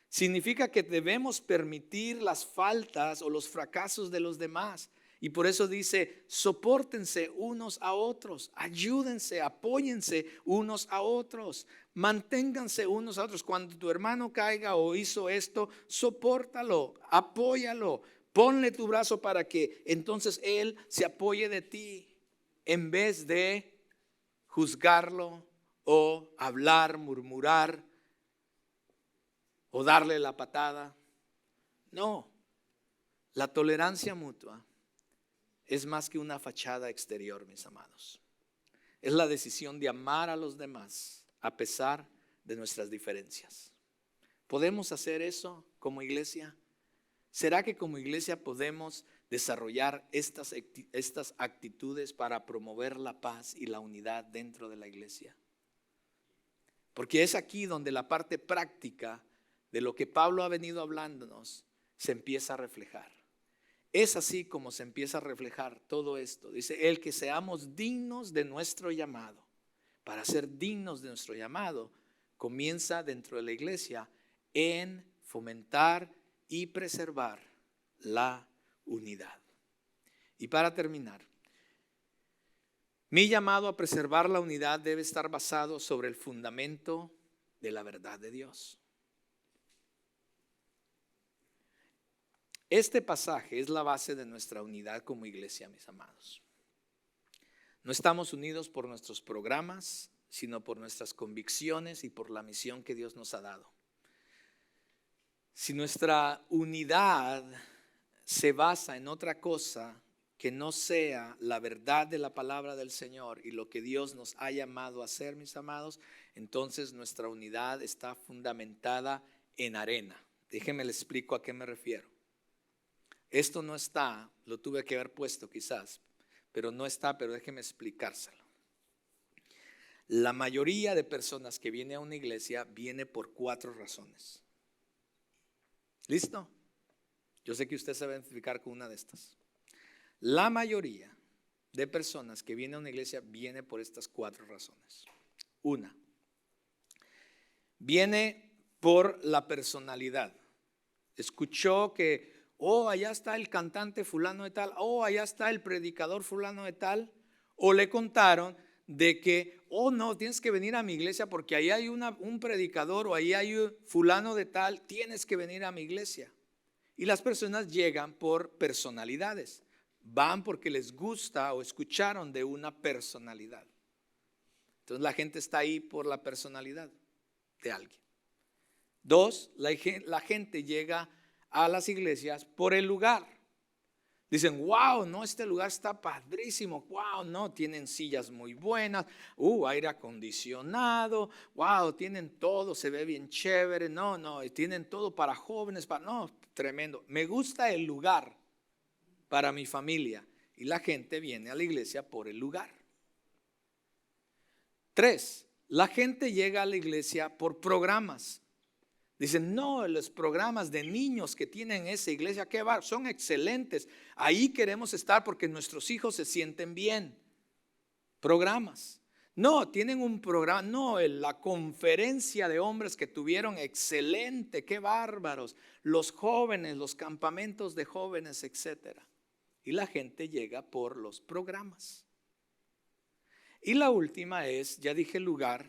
Significa que debemos permitir las faltas o los fracasos de los demás. Y por eso dice: sopórtense unos a otros, ayúdense, apóyense unos a otros, manténganse unos a otros. Cuando tu hermano caiga o hizo esto, sopórtalo, apóyalo, ponle tu brazo para que entonces él se apoye de ti, en vez de juzgarlo o hablar, murmurar o darle la patada. No, la tolerancia mutua es más que una fachada exterior, mis amados. Es la decisión de amar a los demás a pesar de nuestras diferencias. ¿Podemos hacer eso como iglesia? ¿Será que como iglesia podemos desarrollar estas actitudes para promover la paz y la unidad dentro de la iglesia? Porque es aquí donde la parte práctica de lo que Pablo ha venido hablándonos se empieza a reflejar. Es así como se empieza a reflejar todo esto. Dice: el que seamos dignos de nuestro llamado. Para ser dignos de nuestro llamado, comienza dentro de la iglesia en fomentar y preservar la unidad. Y para terminar, mi llamado a preservar la unidad debe estar basado sobre el fundamento de la verdad de Dios. Este pasaje es la base de nuestra unidad como iglesia, mis amados. No estamos unidos por nuestros programas, sino por nuestras convicciones y por la misión que Dios nos ha dado. Si nuestra unidad se basa en otra cosa que no sea la verdad de la palabra del Señor y lo que Dios nos ha llamado a hacer, mis amados, entonces nuestra unidad está fundamentada en arena. Déjenme les explico a qué me refiero. Esto no está, lo tuve que haber puesto quizás, pero no está, pero déjeme explicárselo. La mayoría de personas que viene a una iglesia viene por 4 razones. ¿Listo? Yo sé que usted se va a identificar con una de estas. La mayoría de personas que viene a una iglesia viene por estas 4 razones. Una, viene por la personalidad. Escuchó que allá está el cantante fulano de tal, allá está el predicador fulano de tal, o le contaron de que, no, tienes que venir a mi iglesia porque ahí hay un predicador o ahí hay un fulano de tal, tienes que venir a mi iglesia. Y las personas llegan por personalidades, van porque les gusta o escucharon de una personalidad. Entonces la gente está ahí por la personalidad de alguien. 2, la gente llega a las iglesias por el lugar. Dicen, wow, no, este lugar está padrísimo. Wow, no, tienen sillas muy buenas. Aire acondicionado. Wow, tienen todo, se ve bien chévere. No, tienen todo para jóvenes. No, tremendo. Me gusta el lugar para mi familia. Y la gente viene a la iglesia por el lugar. 3, la gente llega a la iglesia por programas. Dicen, no, los programas de niños que tienen esa iglesia, ¿qué va? Son excelentes. Ahí queremos estar porque nuestros hijos se sienten bien. Programas. No, tienen un programa. No, la conferencia de hombres que tuvieron, excelente, qué bárbaros. Los jóvenes, los campamentos de jóvenes, etcétera. Y la gente llega por los programas. Y la última es, ya dije lugar,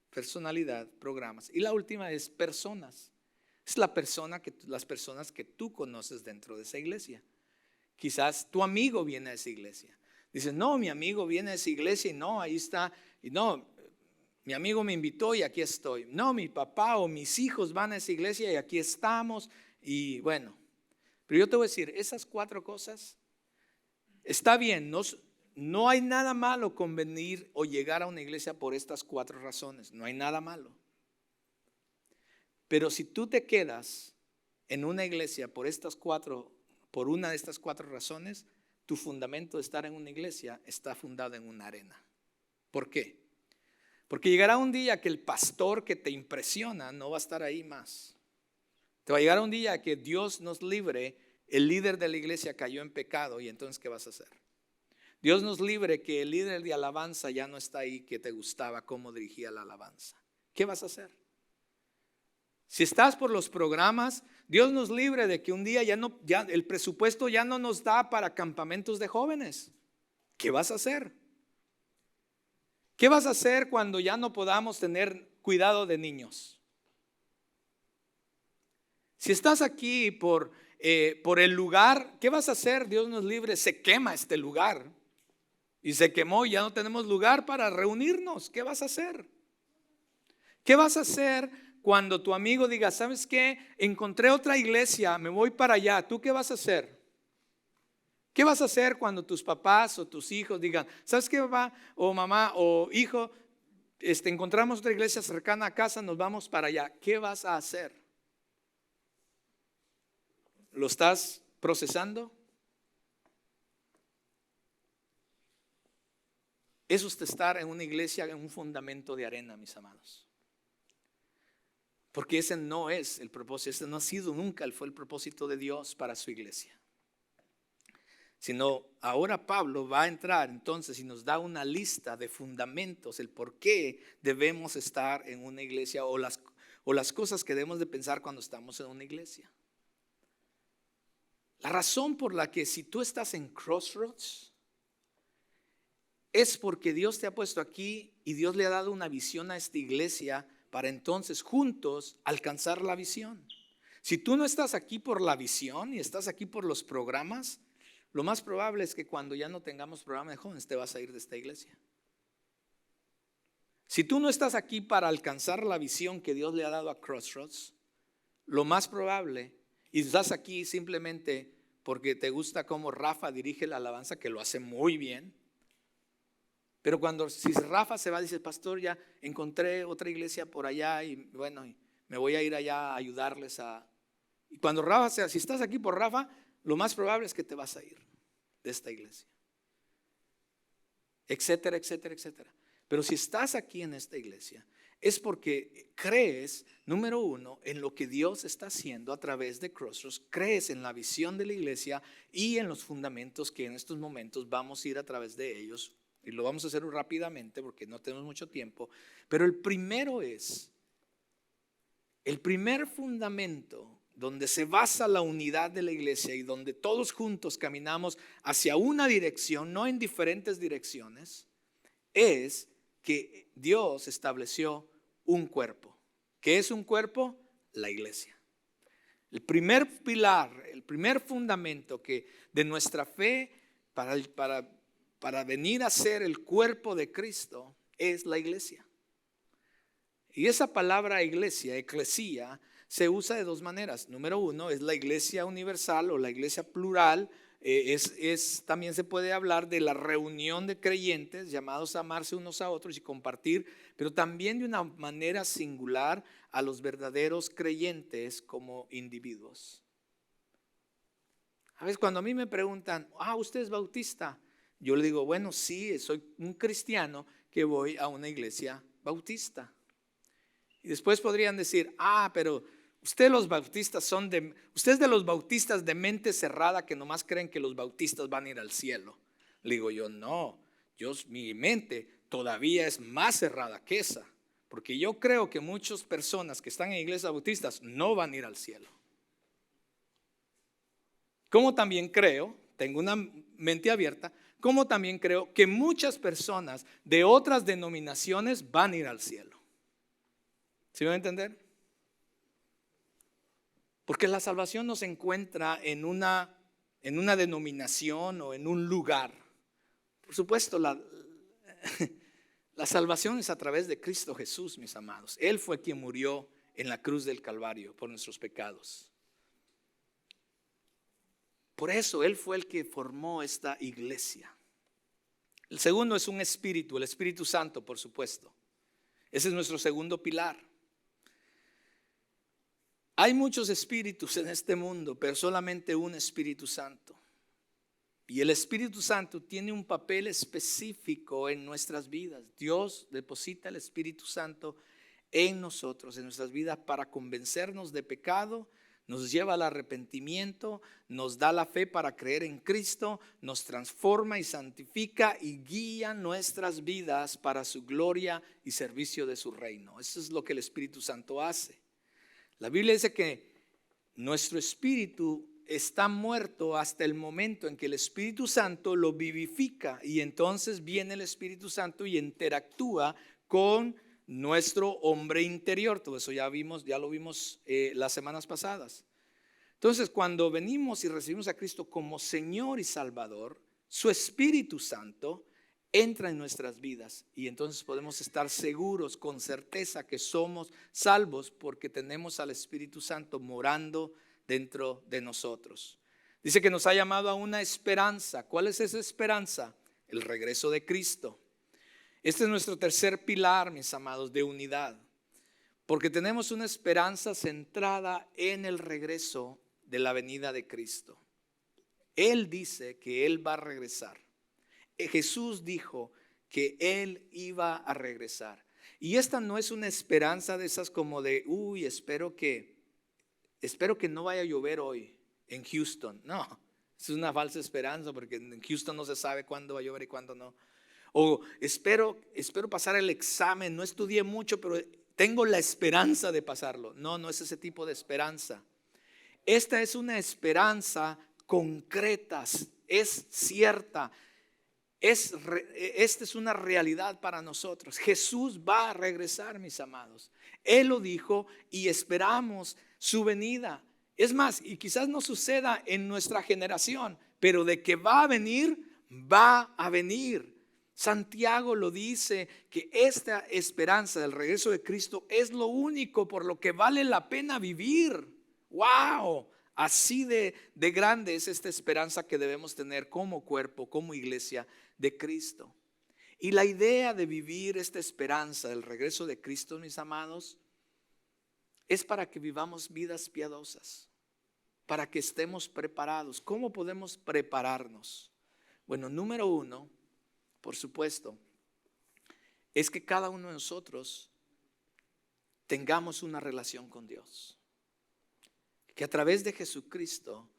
personalidad, programas. Y la última es personas. Es las personas que tú conoces dentro de esa iglesia. Quizás tu amigo viene a esa iglesia. Dices, no, mi amigo viene a esa iglesia y no, ahí está. Y no, mi amigo me invitó y aquí estoy. No, mi papá o mis hijos van a esa iglesia y aquí estamos. Y bueno, pero yo te voy a decir, esas 4 cosas, está bien, no hay nada malo con venir o llegar a una iglesia por estas 4 razones. No hay nada malo. Pero si tú te quedas en una iglesia por una de estas 4 razones, tu fundamento de estar en una iglesia está fundado en una arena. ¿Por qué? Porque llegará un día que el pastor que te impresiona no va a estar ahí más. Te va a llegar un día que Dios nos libre, el líder de la iglesia cayó en pecado y entonces ¿qué vas a hacer? Dios nos libre que el líder de alabanza ya no está ahí, que te gustaba cómo dirigía la alabanza. ¿Qué vas a hacer? Si estás por los programas, Dios nos libre de que un día ya el presupuesto ya no nos da para campamentos de jóvenes. ¿Qué vas a hacer? ¿Qué vas a hacer cuando ya no podamos tener cuidado de niños? Si estás aquí por el lugar, ¿qué vas a hacer? Dios nos libre, se quema este lugar. Y se quemó y ya no tenemos lugar para reunirnos. ¿Qué vas a hacer? ¿Qué vas a hacer cuando tu amigo diga, ¿sabes qué? Encontré otra iglesia, me voy para allá. ¿Tú qué vas a hacer? ¿Qué vas a hacer cuando tus papás o tus hijos digan, ¿sabes qué, papá o mamá o hijo? Encontramos otra iglesia cercana a casa, nos vamos para allá. ¿Qué vas a hacer? ¿Lo estás procesando? Eso es estar en una iglesia en un fundamento de arena, mis amados. Porque ese no es el propósito, ese no ha sido nunca, fue el propósito de Dios para su iglesia. Sino ahora Pablo va a entrar entonces y nos da una lista de fundamentos, el por qué debemos estar en una iglesia o las cosas que debemos de pensar cuando estamos en una iglesia. La razón por la que si tú estás en Crossroads, es porque Dios te ha puesto aquí y Dios le ha dado una visión a esta iglesia para entonces juntos alcanzar la visión. Si tú no estás aquí por la visión y estás aquí por los programas, lo más probable es que cuando ya no tengamos programa de jóvenes te vas a ir de esta iglesia. Si tú no estás aquí para alcanzar la visión que Dios le ha dado a Crossroads, lo más probable, y estás aquí simplemente porque te gusta cómo Rafa dirige la alabanza, que lo hace muy bien. Pero si Rafa se va, dice, pastor, ya encontré otra iglesia por allá y bueno, me voy a ir allá a ayudarles Y cuando Rafa si estás aquí por Rafa, lo más probable es que te vas a ir de esta iglesia. Etcétera, etcétera, etcétera. Pero si estás aquí en esta iglesia, es porque crees, número 1, en lo que Dios está haciendo a través de Crossroads, crees en la visión de la iglesia y en los fundamentos que en estos momentos vamos a ir a través de ellos. Y lo vamos a hacer rápidamente porque no tenemos mucho tiempo. Pero el primer fundamento donde se basa la unidad de la iglesia y donde todos juntos caminamos hacia una dirección, no en diferentes direcciones, es que Dios estableció un cuerpo. ¿Qué es un cuerpo? La iglesia. El primer pilar, el primer fundamento de nuestra fe para venir a ser el cuerpo de Cristo es la iglesia. Y esa palabra iglesia, eclesía, se usa de dos maneras. Número uno, es la iglesia universal o la iglesia plural. También se puede hablar de la reunión de creyentes llamados a amarse unos a otros y compartir, pero también de una manera singular a los verdaderos creyentes como individuos. A veces cuando a mí me preguntan, ¿usted es bautista? Yo le digo, bueno, sí, soy un cristiano que voy a una iglesia bautista. Y después podrían decir, pero ustedes de los bautistas de mente cerrada que nomás creen que los bautistas van a ir al cielo. Le digo yo, no, mi mente todavía es más cerrada que esa, porque yo creo que muchas personas que están en iglesias bautistas no van a ir al cielo. Como también creo, tengo una mente abierta, como también creo que muchas personas de otras denominaciones van a ir al cielo. ¿Sí van a entender? Porque la salvación no se encuentra en una denominación o en un lugar. Por supuesto, la salvación es a través de Cristo Jesús, mis amados. Él fue quien murió en la cruz del Calvario por nuestros pecados. Por eso Él fue el que formó esta iglesia. El segundo es un espíritu, el Espíritu Santo, por supuesto. Ese es nuestro segundo pilar. Hay muchos espíritus en este mundo, pero solamente un Espíritu Santo. Y el Espíritu Santo tiene un papel específico en nuestras vidas. Dios deposita el Espíritu Santo en nosotros, en nuestras vidas, para convencernos de pecado, nos lleva al arrepentimiento, nos da la fe para creer en Cristo, nos transforma y santifica y guía nuestras vidas para su gloria y servicio de su reino. Eso es lo que el Espíritu Santo hace. La Biblia dice que nuestro espíritu está muerto hasta el momento en que el Espíritu Santo lo vivifica, y entonces viene el Espíritu Santo y interactúa con nuestro hombre interior. Todo eso ya lo vimos las semanas pasadas. Entonces, cuando venimos y recibimos a Cristo como Señor y Salvador, su Espíritu Santo entra en nuestras vidas, y entonces podemos estar seguros con certeza que somos salvos porque tenemos al Espíritu Santo morando dentro de nosotros. Dice que nos ha llamado a una esperanza. ¿Cuál es esa esperanza? El regreso de Cristo. Este es nuestro tercer pilar, mis amados, de unidad, porque tenemos una esperanza centrada en el regreso de la venida de Cristo. Él dice que Él va a regresar. Jesús dijo que Él iba a regresar. Y esta no es una esperanza de esas como de, espero que no vaya a llover hoy en Houston. No, es una falsa esperanza, porque en Houston no se sabe cuándo va a llover y cuándo no. O espero pasar el examen, no estudié mucho, pero tengo la esperanza de pasarlo. No es ese tipo de esperanza. Esta es una esperanza concreta, es cierta. Esta es una realidad para nosotros. Jesús va a regresar, mis amados. Él lo dijo y esperamos su venida. Es más, y quizás no suceda en nuestra generación, pero de que va a venir. Santiago lo dice, que esta esperanza del regreso de Cristo es lo único por lo que vale la pena vivir. ¡Wow! Así de grande es esta esperanza que debemos tener como cuerpo, como iglesia de Cristo. Y la idea de vivir esta esperanza del regreso de Cristo, mis amados, es para que vivamos vidas piadosas, para que estemos preparados. ¿Cómo podemos prepararnos? Bueno, número uno, por supuesto, es que cada uno de nosotros tengamos una relación con Dios. Que a través de Jesucristo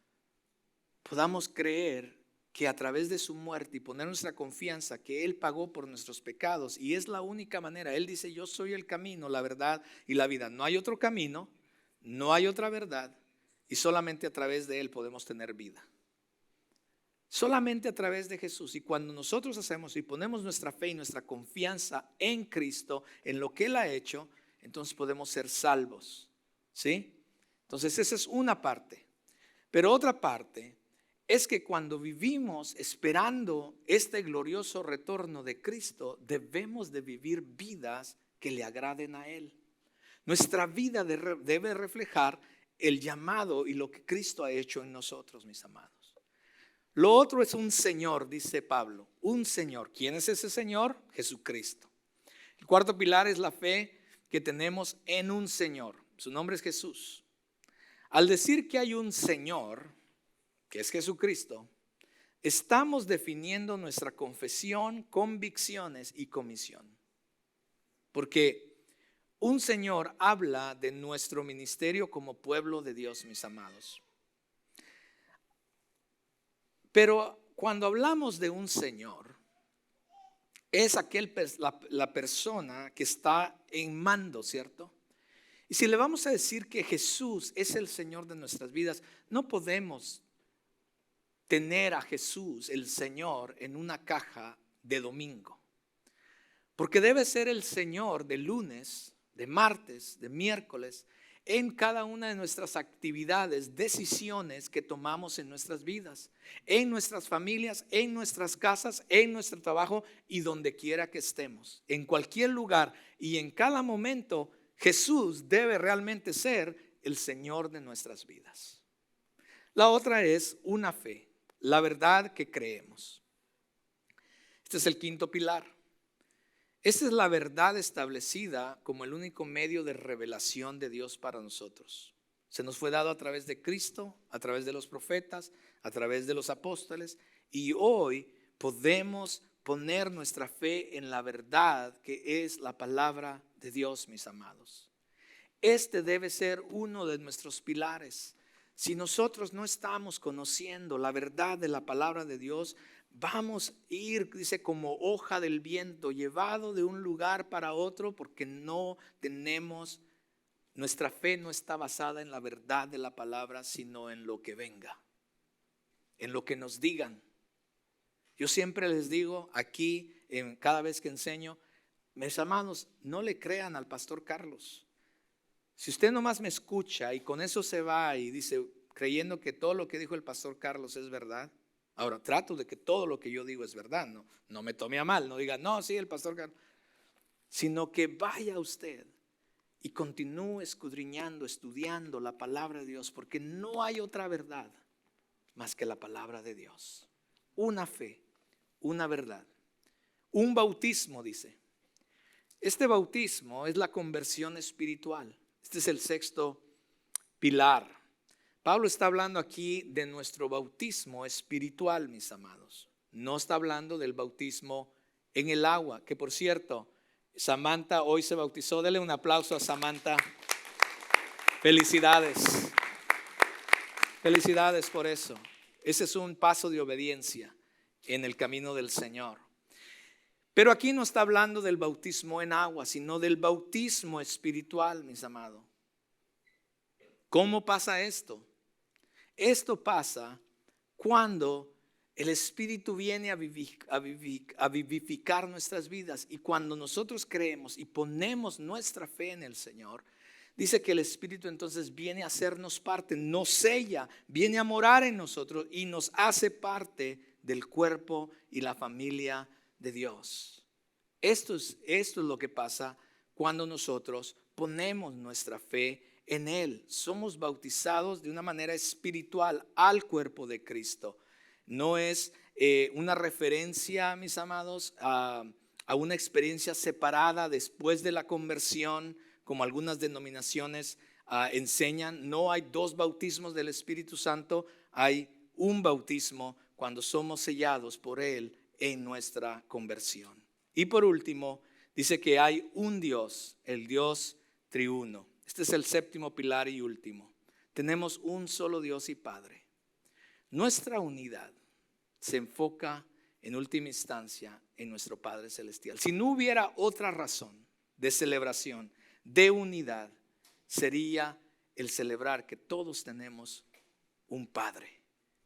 podamos creer que a través de su muerte y poner nuestra confianza que Él pagó por nuestros pecados, y es la única manera. Él dice, yo soy el camino, la verdad y la vida. No hay otro camino, no hay otra verdad, y solamente a través de Él podemos tener vida. Solamente a través de Jesús. Y cuando nosotros hacemos y ponemos nuestra fe y nuestra confianza en Cristo, en lo que Él ha hecho, entonces podemos ser salvos. ¿Sí? Entonces esa es una parte. Pero otra parte es que cuando vivimos esperando este glorioso retorno de Cristo, debemos de vivir vidas que le agraden a Él. Nuestra vida debe reflejar el llamado y lo que Cristo ha hecho en nosotros, mis amados. Lo otro es un Señor, dice Pablo, un Señor. ¿Quién es ese Señor? Jesucristo. El cuarto pilar es la fe que tenemos en un Señor. Su nombre es Jesús. Al decir que hay un Señor, que es Jesucristo, estamos definiendo nuestra confesión, convicciones y comisión. Porque un Señor habla de nuestro ministerio como pueblo de Dios, mis amados. Pero cuando hablamos de un Señor, es la persona que está en mando, ¿cierto? Y si le vamos a decir que Jesús es el Señor de nuestras vidas, no podemos tener a Jesús, el Señor, en una caja de domingo. Porque debe ser el Señor de lunes, de martes, de miércoles, en cada una de nuestras actividades, decisiones que tomamos en nuestras vidas, en nuestras familias, en nuestras casas, en nuestro trabajo y donde quiera que estemos. En cualquier lugar y en cada momento, Jesús debe realmente ser el Señor de nuestras vidas. La otra es una fe, la verdad que creemos. Este es el quinto pilar. Esta es la verdad establecida como el único medio de revelación de Dios para nosotros. Se nos fue dado a través de Cristo, a través de los profetas, a través de los apóstoles, y hoy podemos poner nuestra fe en la verdad que es la palabra de Dios, mis amados. Este debe ser uno de nuestros pilares. Si nosotros no estamos conociendo la verdad de la palabra de Dios, vamos a ir, dice, como hoja del viento, llevado de un lugar para otro, porque nuestra fe no está basada en la verdad de la palabra, sino en lo que venga, en lo que nos digan. Yo siempre les digo aquí, cada vez que enseño, mis hermanos, no le crean al pastor Carlos. Si usted nomás me escucha y con eso se va y dice, creyendo que todo lo que dijo el pastor Carlos es verdad. Ahora, trato de que todo lo que yo digo es verdad, no me tome a mal, no diga, no, sí, el pastor Carlos. Sino que vaya usted y continúe escudriñando, estudiando la palabra de Dios, porque no hay otra verdad más que la palabra de Dios. Una fe, una verdad. Un bautismo, dice. Este bautismo es la conversión espiritual. Este es el sexto pilar. Pablo está hablando aquí de nuestro bautismo espiritual, mis amados. No está hablando del bautismo en el agua, que por cierto, Samantha hoy se bautizó. Dele un aplauso a Samantha. Felicidades. Felicidades por eso. Ese es un paso de obediencia en el camino del Señor. Pero aquí no está hablando del bautismo en agua, sino del bautismo espiritual, mis amados. ¿Cómo pasa esto? Esto pasa cuando el Espíritu viene a vivificar nuestras vidas, y cuando nosotros creemos y ponemos nuestra fe en el Señor, dice que el Espíritu entonces viene a hacernos parte, nos sella, viene a morar en nosotros y nos hace parte del cuerpo y la familia de Dios. Esto es lo que pasa cuando nosotros ponemos nuestra fe en Él. Somos bautizados de una manera espiritual al cuerpo de Cristo. No es una referencia, mis amados, a una experiencia separada después de la conversión, como algunas denominaciones enseñan. No hay dos bautismos del Espíritu Santo, hay un bautismo cuando somos sellados por Él en nuestra conversión. Y por último, dice que hay un Dios, el Dios triuno. Este es el séptimo pilar y último. Tenemos un solo Dios y Padre. Nuestra unidad se enfoca en última instancia en nuestro Padre Celestial. Si no hubiera otra razón de celebración, de unidad, sería el celebrar que todos tenemos un Padre,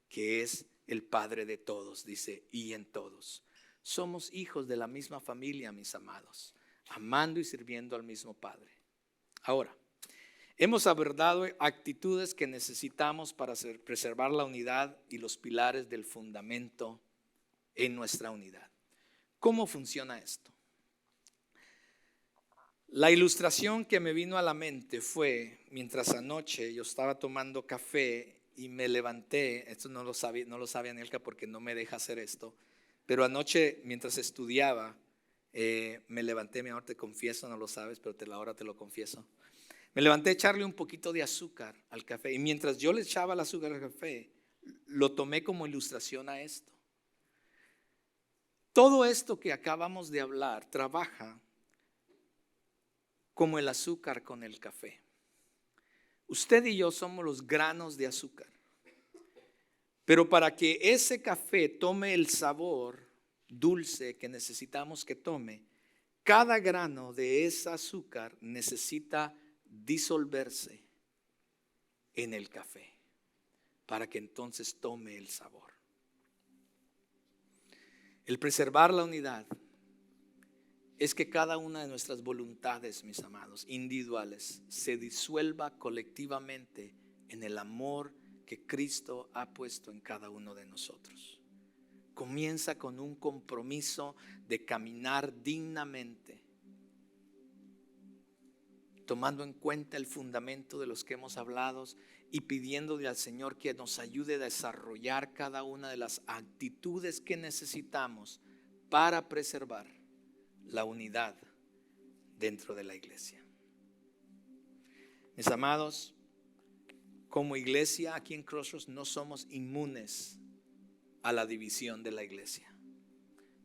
que es el Padre de todos, dice, y en todos. Somos hijos de la misma familia, mis amados, amando y sirviendo al mismo Padre. Ahora, Hemos abordado actitudes que necesitamos para preservar la unidad y los pilares del fundamento en nuestra unidad. ¿Cómo funciona esto? La ilustración que me vino a la mente fue mientras anoche yo estaba tomando café y me levanté. Esto no lo sabía Nelka porque no me deja hacer esto, pero anoche mientras estudiaba me levanté, mi amor, te confieso, no lo sabes, pero ahora te lo confieso. Me levanté a echarle un poquito de azúcar al café y mientras yo le echaba el azúcar al café, lo tomé como ilustración a esto. Todo esto que acabamos de hablar trabaja como el azúcar con el café. Usted y yo somos los granos de azúcar. Pero para que ese café tome el sabor dulce que necesitamos que tome, cada grano de ese azúcar necesita disolverse en el café para que entonces tome el sabor. El preservar la unidad es que cada una de nuestras voluntades, mis amados, individuales, se disuelva colectivamente en el amor que Cristo ha puesto en cada uno de nosotros. Comienza con un compromiso de caminar dignamente, tomando en cuenta el fundamento de los que hemos hablado y pidiéndole al Señor que nos ayude a desarrollar cada una de las actitudes que necesitamos para preservar la unidad dentro de la iglesia. Mis amados, como iglesia aquí en Crossroads no somos inmunes a la división de la iglesia,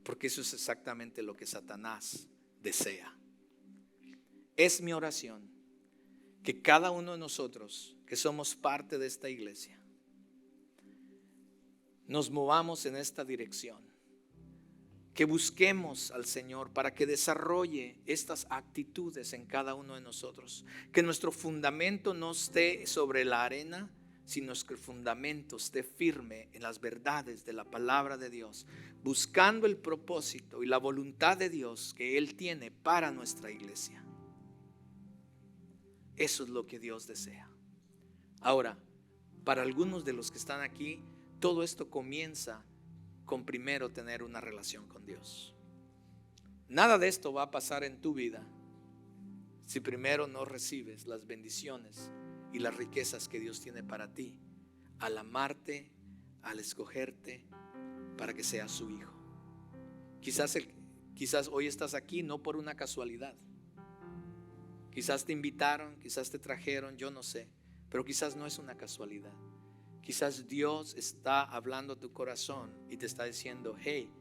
porque eso es exactamente lo que Satanás desea. Es mi oración que cada uno de nosotros que somos parte de esta iglesia nos movamos en esta dirección, que busquemos al Señor para que desarrolle estas actitudes en cada uno de nosotros, que nuestro fundamento no esté sobre la arena, sino que el fundamento esté firme en las verdades de la palabra de Dios, buscando el propósito y la voluntad de Dios que Él tiene para nuestra iglesia. Eso es lo que Dios desea. Ahora, para algunos de los que están aquí, todo esto comienza con primero tener una relación con Dios. Nada de esto va a pasar en tu vida si primero no recibes las bendiciones y las riquezas que Dios tiene para ti, al amarte, al escogerte para que seas su hijo. Quizás hoy estás aquí no por una casualidad. Quizás te invitaron, quizás te trajeron, yo no sé, pero quizás no es una casualidad. Quizás Dios está hablando a tu corazón y te está diciendo: hey,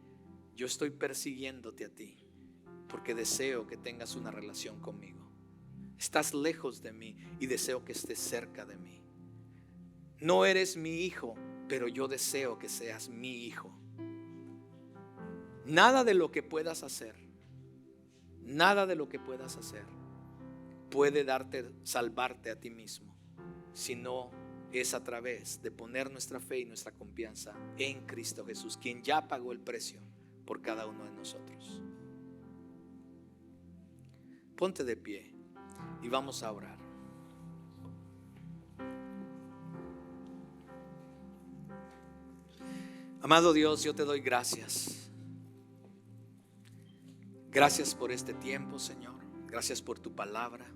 yo estoy persiguiéndote a ti porque deseo que tengas una relación conmigo. Estás lejos de mí y deseo que estés cerca de mí. No eres mi hijo, pero yo deseo que seas mi hijo. Nada de lo que puedas hacer puede salvarte a ti mismo, sino es a través de poner nuestra fe y nuestra confianza en Cristo Jesús, quien ya pagó el precio por cada uno de nosotros. Ponte de pie y vamos a orar. Amado Dios, yo te doy gracias. Gracias por este tiempo, Señor. Gracias por tu palabra.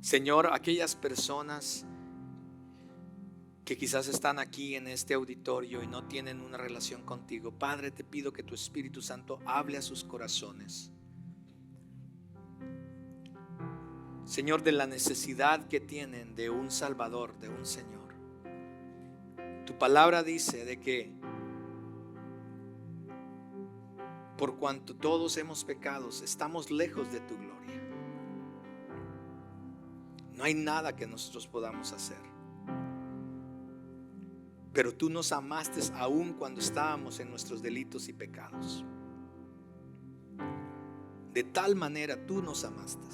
Señor, aquellas personas que quizás están aquí en este auditorio y no tienen una relación contigo, Padre, te pido que tu Espíritu Santo hable a sus corazones. Señor, de la necesidad que tienen de un Salvador, de un Señor. Tu palabra dice de que por cuanto todos hemos pecado, estamos lejos de tu gloria. No hay nada que nosotros podamos hacer. Pero tú nos amaste aún cuando estábamos en nuestros delitos y pecados. De tal manera tú nos amaste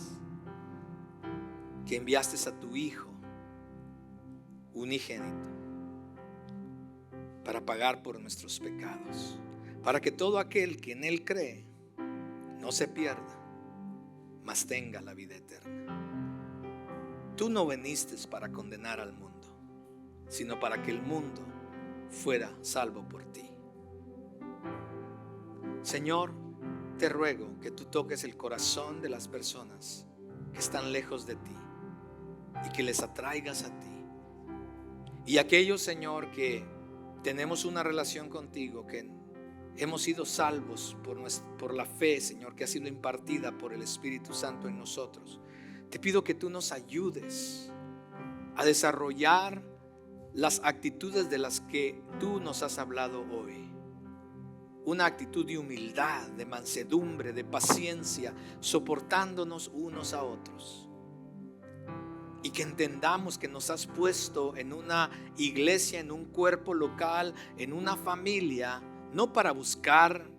que enviaste a tu Hijo unigénito para pagar por nuestros pecados, para que todo aquel que en Él cree no se pierda, mas tenga la vida eterna. tú no viniste para condenar al mundo, sino para que el mundo fuera salvo por ti. Señor, te ruego que tú toques el corazón de las personas que están lejos de ti y que les atraigas a ti. Y aquellos, Señor, que tenemos una relación contigo, que hemos sido salvos por la fe, Señor, que ha sido impartida por el Espíritu Santo en nosotros, te pido que tú nos ayudes a desarrollar las actitudes de las que tú nos has hablado hoy. Una actitud de humildad, de mansedumbre, de paciencia, soportándonos unos a otros. Y que entendamos que nos has puesto en una iglesia, en un cuerpo local, en una familia, no para buscar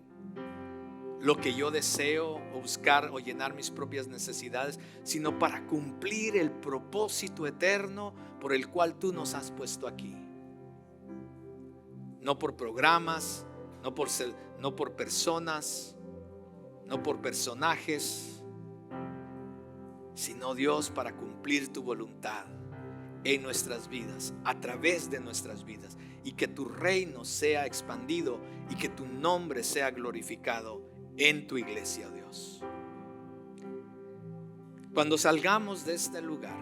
lo que yo deseo o buscar o llenar mis propias necesidades, sino para cumplir el propósito eterno por el cual tú nos has puesto aquí. No por programas, no por personas, no por personajes, sino, Dios, para cumplir tu voluntad en nuestras vidas, a través de nuestras vidas, y que tu reino sea expandido y que tu nombre sea glorificado en tu iglesia, Dios. Cuando salgamos de este lugar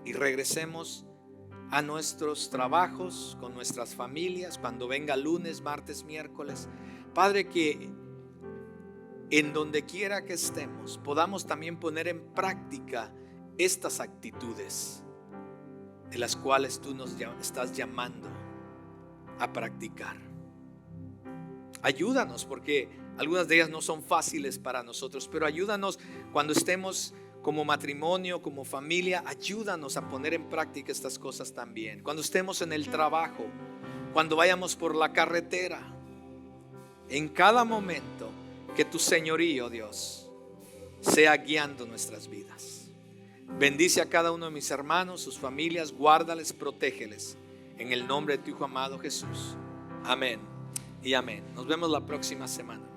y regresemos a nuestros trabajos con nuestras familias, cuando venga lunes, martes, miércoles, Padre, que en donde quiera que estemos podamos también poner en práctica estas actitudes de las cuales tú nos estás llamando a practicar. Ayúdanos, porque algunas de ellas no son fáciles para nosotros, pero ayúdanos cuando estemos como matrimonio, como familia. Ayúdanos a poner en práctica estas cosas también. Cuando estemos en el trabajo, cuando vayamos por la carretera, en cada momento, que tu señorío, Dios, sea guiando nuestras vidas. Bendice a cada uno de mis hermanos, sus familias, guárdales, protégeles, en el nombre de tu Hijo amado Jesús. Amén y amén. Nos vemos la próxima semana.